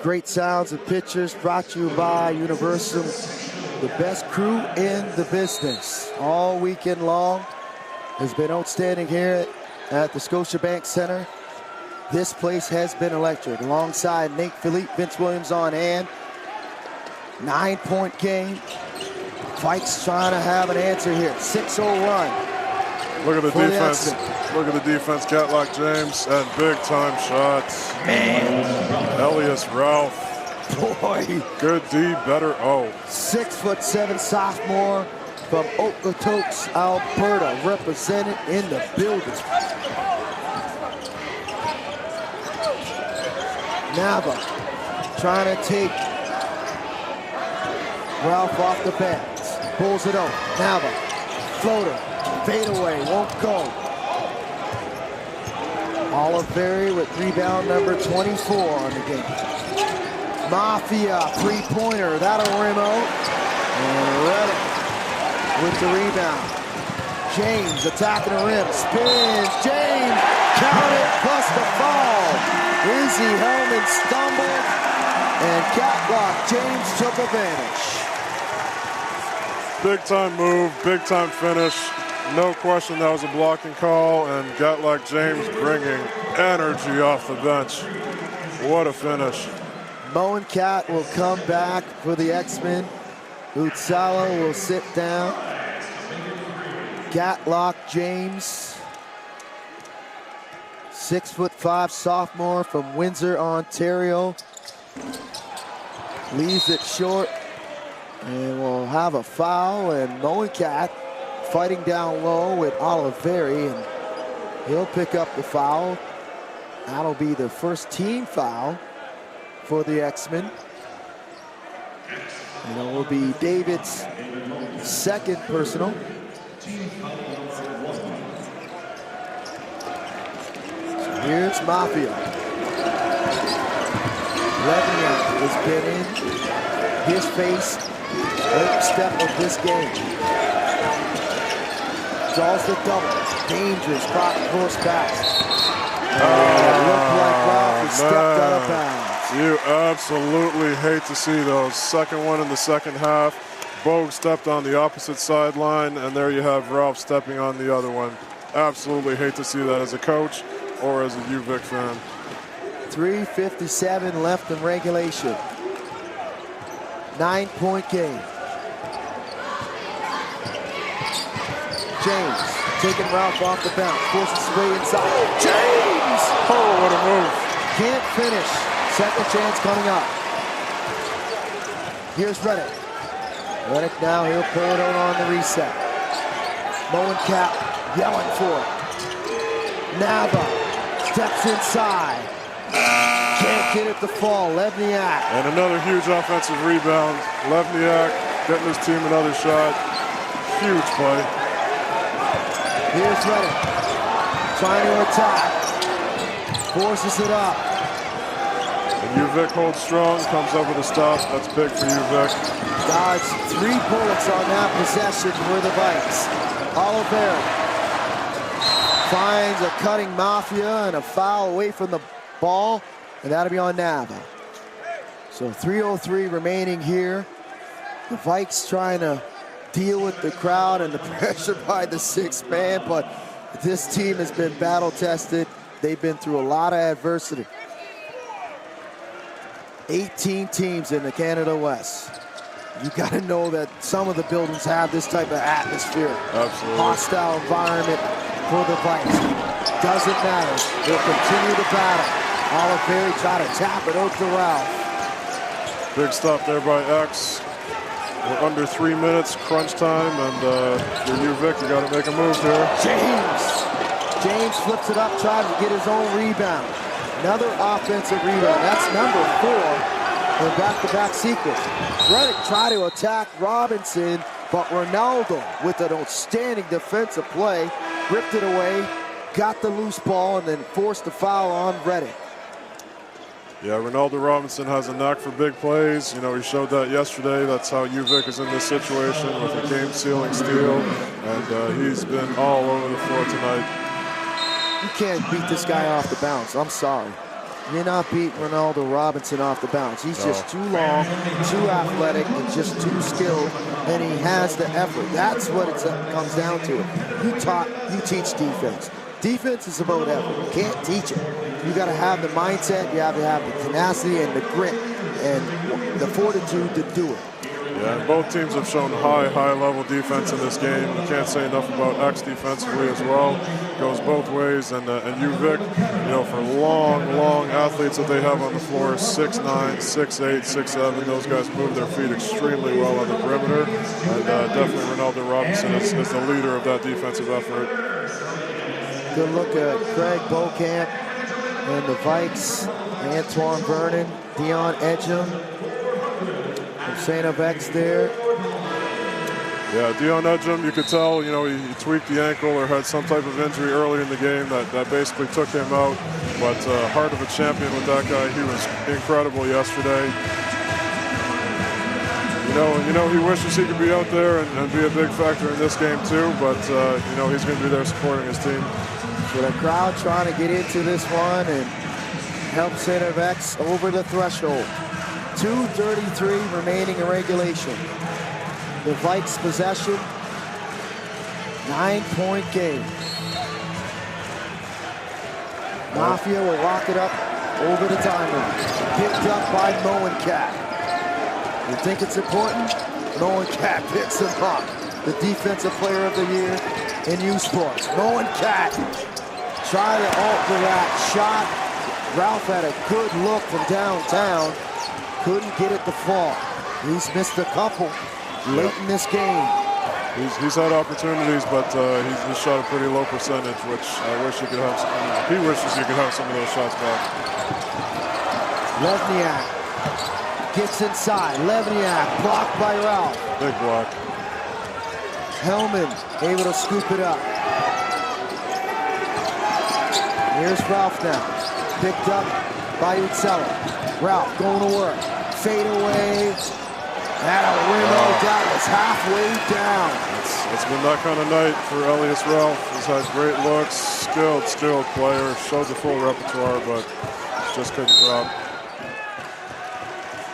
Great sounds and pictures brought to you by Universum, the best crew in the business. All weekend long has been outstanding here at the Scotiabank Center. This place has been electric. Alongside Nate Philippe, Vince Williams on hand. 9-point game. Vikes trying to have an answer here. 6-0 run. Look at the defense. Look at the defense. Catlock James and big time shots. Man. Elias Ralph. Boy. Good D, better O. 6'7" sophomore from Okotoks, Alberta, represented in the building. Nava trying to take Ralph off the bench, pulls it out. Nava, floater, fade away, won't go. Oliveri with rebound number 24 on the game. Mafia, three-pointer, that'll rim out. And Reddick with the rebound. James attacking the rim, spins, James, count it, plus the foul. Izzy Hellman stumbled, and Catlock James took advantage. Big time move, big time finish. No question that was a blocking call, and Gatlock James bringing energy off the bench. What a finish. Moen Cat will come back for the X-Men. Utsala will sit down. Gatlock James, 6'5" sophomore from Windsor, Ontario. Leaves it short. And we'll have a foul, and Moen Cat fighting down low with Oliveri, and he'll pick up the foul. That'll be the first team foul for the X-Men. And it will be David's second personal. So here's Mafia. Levniak has been in his face every step of this game. Draws the double. Dangerous cross pass. It looked like Ralph had stepped out of bounds. You absolutely hate to see those. Second one in the second half. Bogue stepped on the opposite sideline, and there you have Ralph stepping on the other one. Absolutely hate to see that as a coach or as a UVic fan. 3:57 left in regulation. 9-point game. James taking Ralph off the bounce, forces his way inside. James! Oh, what a move. Can't finish. Second chance coming up. Here's Reddick. Reddick now, he'll pull it out on the reset. Moen Cap yelling for it. Nava steps inside. Can't get it to fall. Levniak. And another huge offensive rebound. Levniak getting his team another shot. Huge play. Here's Reddick. Trying to attack. Forces it up. And UVic holds strong, comes up with a stop. That's big for UVic. Dodged 3 bullets on that possession for the Vikes. Oliveira finds a cutting Mafia and a foul away from the ball, and that'll be on Nava. So 3:03 remaining here. The Vikes trying to deal with the crowd and the pressure by the 6th man, but this team has been battle tested. They've been through a lot of adversity. 18 teams in the Canada West. You got to know that some of the buildings have this type of atmosphere. Absolutely. Hostile environment for the Vikes. Doesn't matter. They'll continue the battle. Oliveira try to tap it out to Ralph. Big stop there by X. We're under 3 minutes, crunch time, and for UVic, you got to make a move here. James flips it up, trying to get his own rebound. Another offensive rebound. That's number 4 in back-to-back sequence. Reddick tried to attack Robinson, but Ronaldo, with an outstanding defensive play, ripped it away, got the loose ball, and then forced the foul on Reddick. Yeah, Ronaldo Robinson has a knack for big plays. You know, he showed that yesterday. That's how UVic is in this situation with a game-sealing steal, and he's been all over the floor tonight. You can't beat this guy off the bounce. I'm sorry. You're not beating Ronaldo Robinson off the bounce. He's just too long, too athletic, and just too skilled, and he has the effort. That's what it comes down to. You teach defense. Defense is about effort. You can't teach it. You got to have the mindset, you have to have the tenacity and the grit and the fortitude to do it. Yeah, and both teams have shown high-level defense in this game. You can't say enough about X defensively as well. Goes both ways, and UVic, you know, for long athletes that they have on the floor, 6'9", 6'8", 6'7", those guys move their feet extremely well on the perimeter, and definitely Ronaldo Robinson is the leader of that defensive effort. Good look at Craig Beaucamp and the Vikes, Antoine Vernon, Dion Edgem, from StFX there. Yeah, Dion Edgem, you could tell, you know, he tweaked the ankle or had some type of injury early in the game that basically took him out. But heart of a champion with that guy. He was incredible yesterday. You know, he wishes he could be out there and be a big factor in this game too. But you know, he's going to be there supporting his team. So the crowd trying to get into this one and help StFX over the threshold. 2:33 remaining in regulation. The Vikes possession, 9-point game. Mafia will lock it up over the timeline. Picked up by Moen Cap. You think it's important? Moen Cap picks him up. The defensive player of the year in U Sports. Moen Cap try to alter that shot. Ralph had a good look from downtown. Couldn't get it to fall. He's missed a couple late in this game. He's had opportunities, but he's shot a pretty low percentage, which I wish he could have. He wishes he could have some of those shots back. Levniak Gets inside. Levniak blocked by Ralph. Big block. Hellman able to scoop it up. Here's Ralph now. Picked up by Utsela. Ralph going to work. Fade away. And a window that was halfway down. It's been that kind of night for Elias Ralph. He's had great looks, skilled player, showed the full repertoire, but just couldn't drop.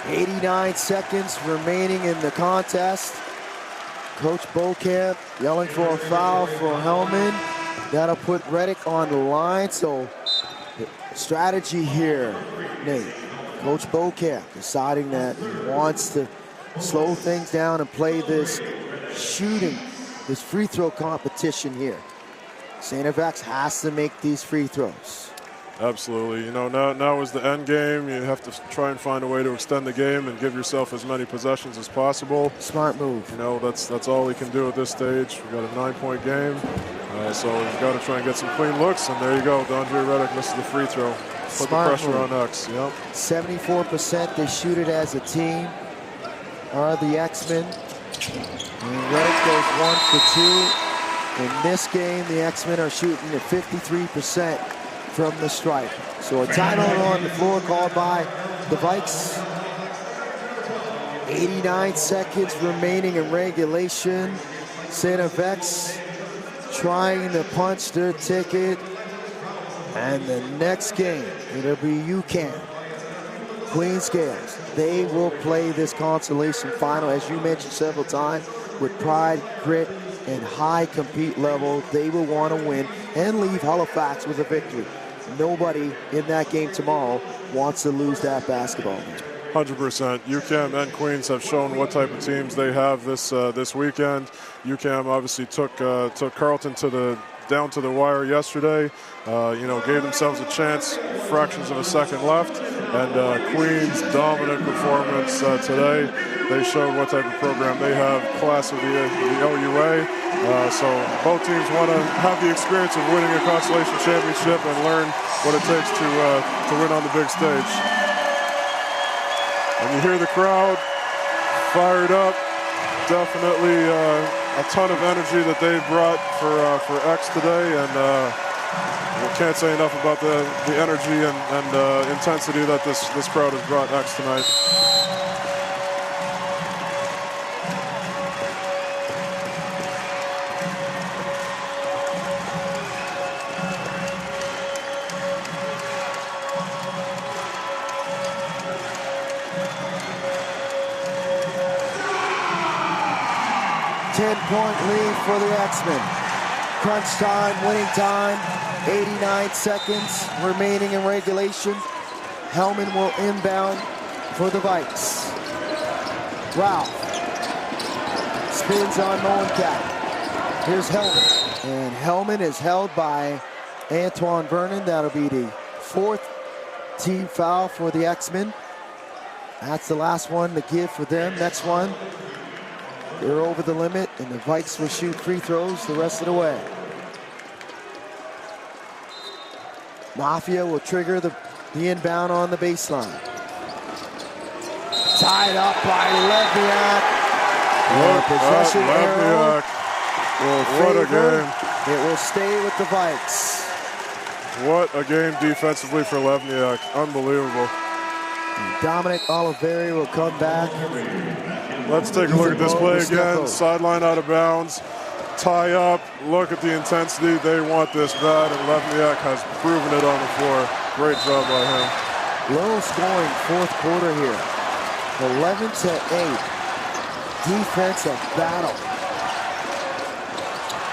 89 seconds remaining in the contest. Coach Beaucamp yelling for a foul for Hellman. That'll put Reddick on the line. So the strategy here, Nate. Coach Beaucamp deciding that he wants to slow things down and play this this free throw competition here. StFX has to make these free throws. Absolutely. You know, now is the end game. You have to try and find a way to extend the game and give yourself as many possessions as possible. Smart move. You know, that's all we can do at this stage. We've got a 9-point game, so we've got to try and get some clean looks. And there you go. DeAndre Reddick misses the free throw. Put the pressure on X. Yep. 74% they shoot it as a team. Are the X-Men. And Reddick goes 1 for 2. In this game, the X-Men are shooting at 53% from the stripe. So a timeout on the floor called by the Vikes. 89 seconds remaining in regulation. StFX trying to punch their ticket. And the next game, it'll be UCAM. Queens Gales. They will play this consolation final, as you mentioned several times, with pride, grit, and high compete level. They will want to win and leave Halifax with a victory. Nobody in that game tomorrow wants to lose that basketball game. 100%. UCAM and Queens have shown what type of teams they have this weekend. UCAM obviously took Carleton down to the wire yesterday. Gave themselves a chance, fractions of a second left, and Queens' dominant performance today. They showed what type of program they have, class of the OUA. So both teams want to have the experience of winning a consolation championship and learn what it takes to win on the big stage. And you hear the crowd fired up. Definitely a ton of energy that they brought for X today, and we can't say enough about the energy and intensity that this crowd has brought X tonight. Point lead for the X-Men. Crunch time, winning time, 89 seconds remaining in regulation. Hellman will inbound for the Vikes. Ralph spins on Moencat. Here's Hellman. And Hellman is held by Antoine Vernon. That'll be the 4th team foul for the X-Men. That's the last one to give for them. Next one. They're over the limit, and the Vikes will shoot free throws the rest of the way. Mafia will trigger the inbound on the baseline. Tied up by Levniak. Possession arrow will favor. It will stay with the Vikes. What a game defensively for Levniak. Unbelievable. And Dominic Oliveri will come back. Let's take a look at this play again. Sideline out of bounds. Tie up. Look at the intensity. They want this bad, and Levniak has proven it on the floor. Great job by him. Low scoring 4th quarter here. 11-8. Defensive battle.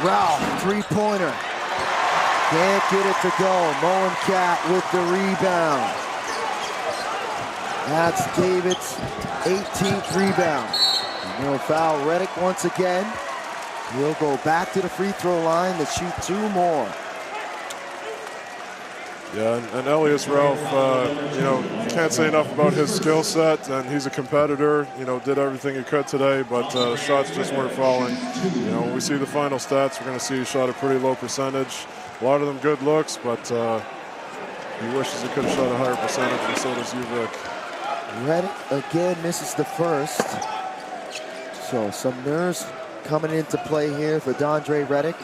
Ralph, 3-pointer. Can't get it to go. Moencat with the rebound. That's David's 18th rebound. And he'll foul Reddick once again. He'll go back to the free throw line to shoot 2 more. Yeah, and Elias Ralph, you can't say enough about his skill set, and he's a competitor. Did everything he could today, but shots just weren't falling. When we see the final stats, we're going to see he shot a pretty low percentage. A lot of them good looks, but he wishes he could have shot a higher percentage, and so does Uvik. Reddick again misses the first. So some nerves coming into play here for Dondre Reddick.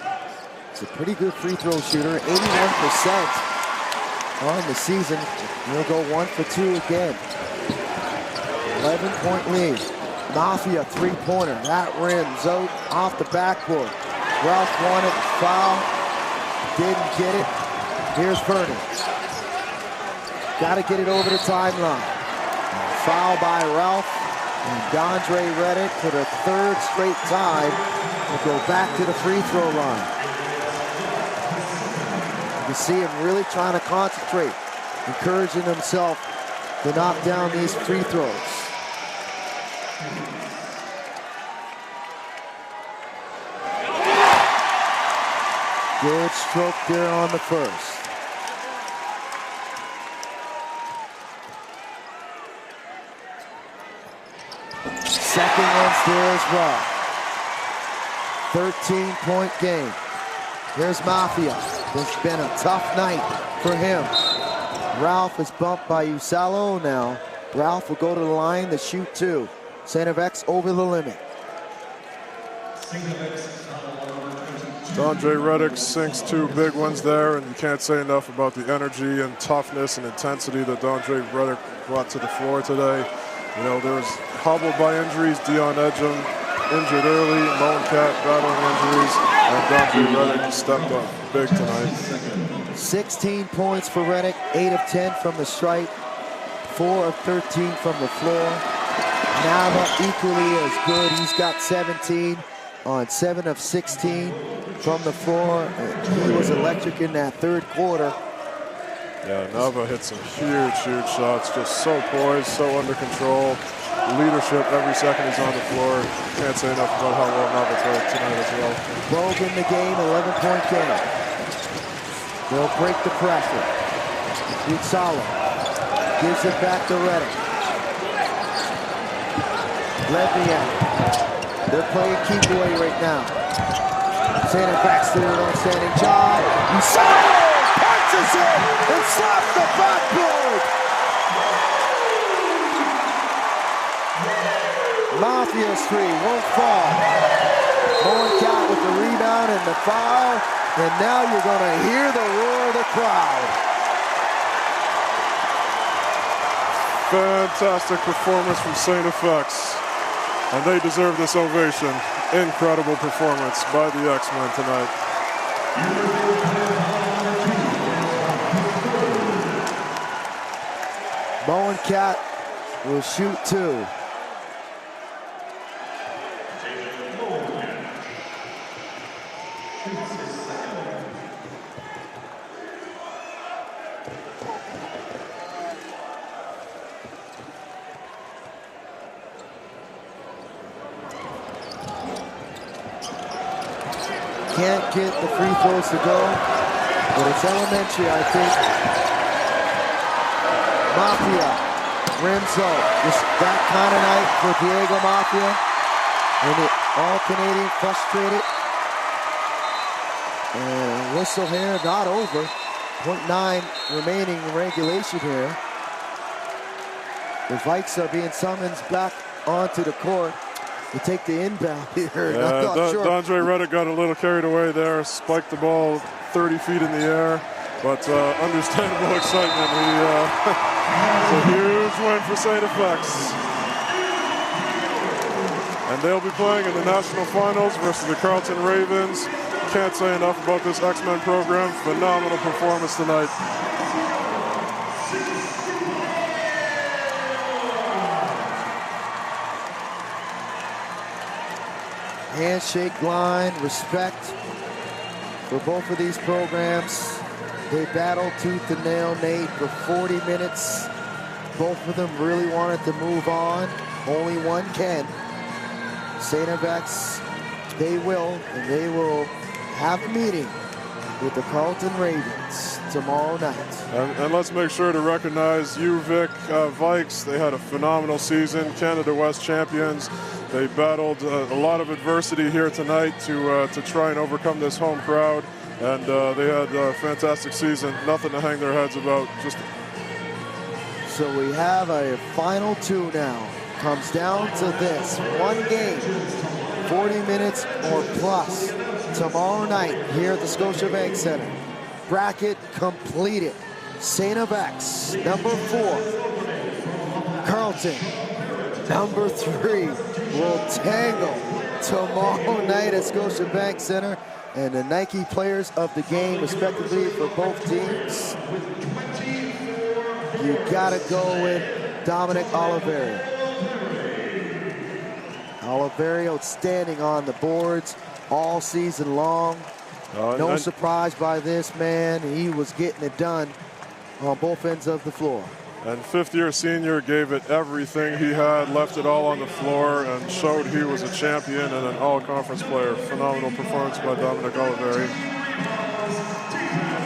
He's a pretty good free throw shooter, 81% on the season. He'll go 1 for 2 again. 11-point lead. Mafia three-pointer. That rims out off the backboard. Ralph wanted a foul. Didn't get it. Here's Vernon. Got to get it over the timeline. Foul by Ralph. And Dondre Reddick for the third straight time will go back to the free throw line. You can see him really trying to concentrate, encouraging himself to knock down these free throws. Good stroke there on the first. Second one's there as well. 13-point game. Here's Mafia. It's been a tough night for him. Ralph is bumped by Usalo now. Ralph will go to the line to shoot 2. StFX over the limit. Dondre Reddick sinks 2 big ones there, and you can't say enough about the energy and toughness and intensity that Dondre Reddick brought to the floor today. You know, there was hobbled by injuries. Dion Edgem injured early, Moen Cat battling injuries, and Dondre Reddick stepped up big tonight. 16 points for Reddick, 8 of 10 from the stripe, 4 of 13 from the floor. Nava equally as good. He's got 17 on 7 of 16 from the floor. He was electric in that third quarter. Yeah, Nava hit some huge shots. Just so poised, so under control. Leadership every second he's on the floor. Can't say enough about how well Nava played tonight as well. Bogue in the game, 11-point game. They'll break the pressure. Usalo gives it back to Reddick. Levian. They're playing keep away right now. StFX doing an outstanding job. Usalo punches it and slaps the backboard. Mafia's 3 won't fall. Moen Cat with the rebound and the foul. And now you're going to hear the roar of the crowd. Fantastic performance from StFX. And they deserve this ovation. Incredible performance by the X-Men tonight. Moen Cat will shoot 2. Can't get the free throws to go, but it's elementary, I think. Mafia rims out. Just that kind of night for Diego Mafia. And the all-Canadian frustrated. And whistle here, not over. 0.9 remaining in regulation here. The Vikes are being summoned back onto the court to take the inbound here. Yeah, Dondre Reddick got a little carried away there, spiked the ball 30 feet in the air, but understandable excitement. It's a huge win for StFX. And they'll be playing in the national finals versus the Carleton Ravens. Can't say enough about this X-Men program. Phenomenal performance tonight. Handshake line, respect for both of these programs. They battled tooth and nail, Nate, for 40 minutes. Both of them really wanted to move on. Only one can. StFX, they will have a meeting with the Carleton Ravens tomorrow night. And let's make sure to recognize UVic Vikes. They had a phenomenal season, Canada West champions. They battled a lot of adversity here tonight to try and overcome this home crowd, and they had a fantastic season. Nothing to hang their heads about. Just So we have a final two now. Comes down to this. One game, 40 minutes or plus. Tomorrow night here at the Scotiabank Center. Bracket completed. StFX, number 4. Carleton, number 3, will tangle tomorrow night at Scotiabank Center. And the Nike players of the game, respectively, for both teams. You gotta go with Dominic Oliveri. Oliveri outstanding on the boards all season long. No surprise by this man. He was getting it done on both ends of the floor. And fifth-year senior gave it everything he had, left it all on the floor, and showed he was a champion and an all-conference player. Phenomenal performance by Dominic Oliveri.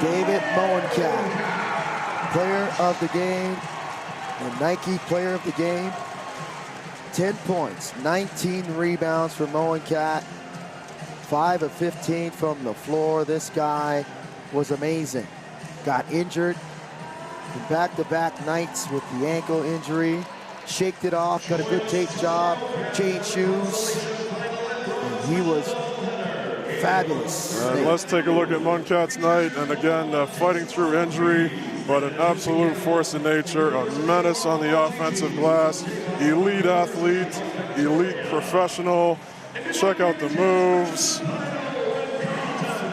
David Moencat, player of the game, and Nike player of the game. 10 points, 19 rebounds for Moencat, 5 of 15 from the floor. This guy was amazing. Got injured in back-to-back nights with the ankle injury. Shaked it off, got a good tape job, changed shoes. And he was fabulous. Let's take a look at Moencat's night. And again, fighting through injury, but an absolute force of nature, a menace on the offensive glass, elite athlete, elite professional. Check out the moves.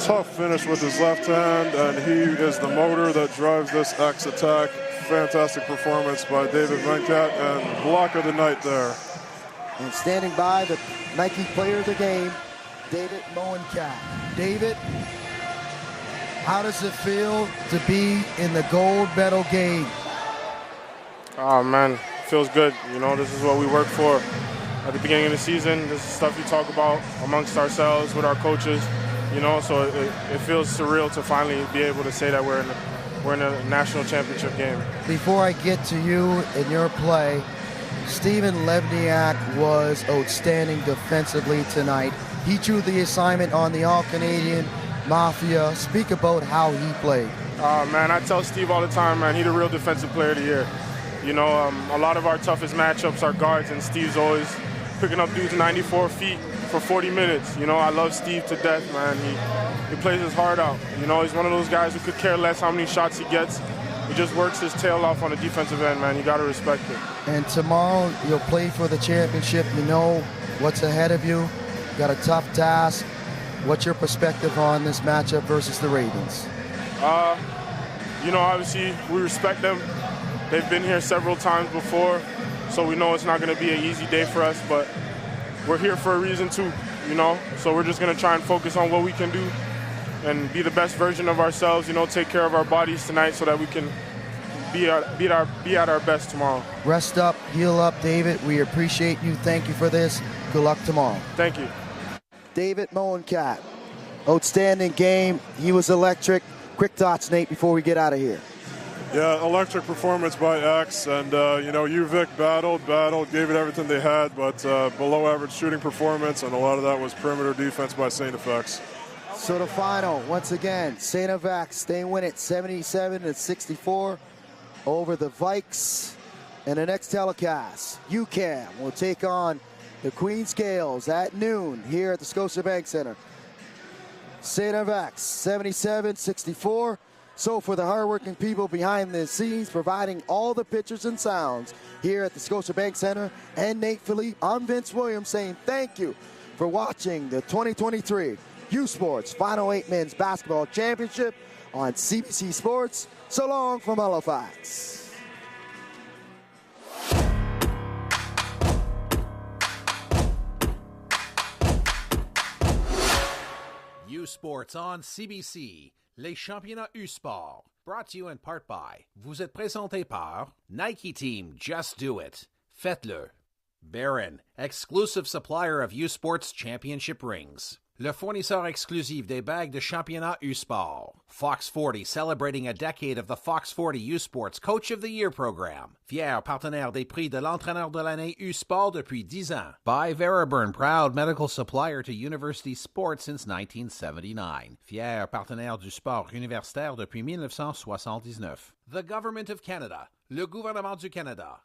Tough finish with his left hand, and he is the motor that drives this X attack. Fantastic performance by David Moencat, and block of the night there. And standing by, the Nike player of the game, David Moencat. David, how does it feel to be in the gold medal game? Oh man, feels good. You know, this is what we work for at the beginning of the season. This is stuff we talk about amongst ourselves with our coaches. You know, so it feels surreal to finally be able to say that we're in a national championship game. Before I get to you and your play, Steven Levniak was outstanding defensively tonight. He drew the assignment on the All-Canadian Mafia. Speak about how he played. Man, I tell Steve all the time, man, he's the real defensive player of the year. You know, a lot of our toughest matchups are guards, and Steve's always picking up dudes 94 feet for 40 minutes. You know, I love Steve to death, man. He plays his heart out. You know, he's one of those guys who could care less how many shots he gets. He just works his tail off on the defensive end, man. You got to respect it. And tomorrow you'll play for the championship. You know what's ahead of you. You got a tough task. What's your perspective on this matchup versus the Ravens? You know, obviously we respect them. They've been here several times before, so we know it's not going to be an easy day for us, but we're here for a reason too, you know? So we're just going to try and focus on what we can do and be the best version of ourselves, you know, take care of our bodies tonight so that we can be at our best tomorrow. Rest up, heal up, David. We appreciate you. Thank you for this. Good luck tomorrow. Thank you. David Moencat, outstanding game. He was electric. Quick thoughts, Nate, before we get out of here. Yeah, electric performance by X, and you know, UVic battled, gave it everything they had, but below average shooting performance, and a lot of that was perimeter defense by StFX. So the final, once again, StFX, they win it 77-64 over the Vikes. And the next telecast, UCAM will take on the Queens Gales at noon here at the Scotiabank Center. StFX, 77-64. So for the hardworking people behind the scenes, providing all the pictures and sounds here at the Scotiabank Center, and Nate Philippe, I'm Vince Williams saying thank you for watching the 2023 U Sports Final 8 Men's Basketball Championship on CBC Sports. So long from Halifax. U Sports on CBC. Les championnats U-Sport, brought to you in part by. Vous êtes présenté par Nike Team, Just Do It. Faites-le. Barron, exclusive supplier of U-Sports championship rings. le fournisseur exclusif des bagues de championnat U-Sport. Fox 40, celebrating a decade of the Fox 40 U-Sports Coach of the Year program. Fier partenaire des prix de l'entraîneur de l'année U-Sport depuis 10 ans. By Veraburn, proud medical supplier to university sports since 1979. Fier partenaire du sport universitaire depuis 1979. The Government of Canada, le gouvernement du Canada.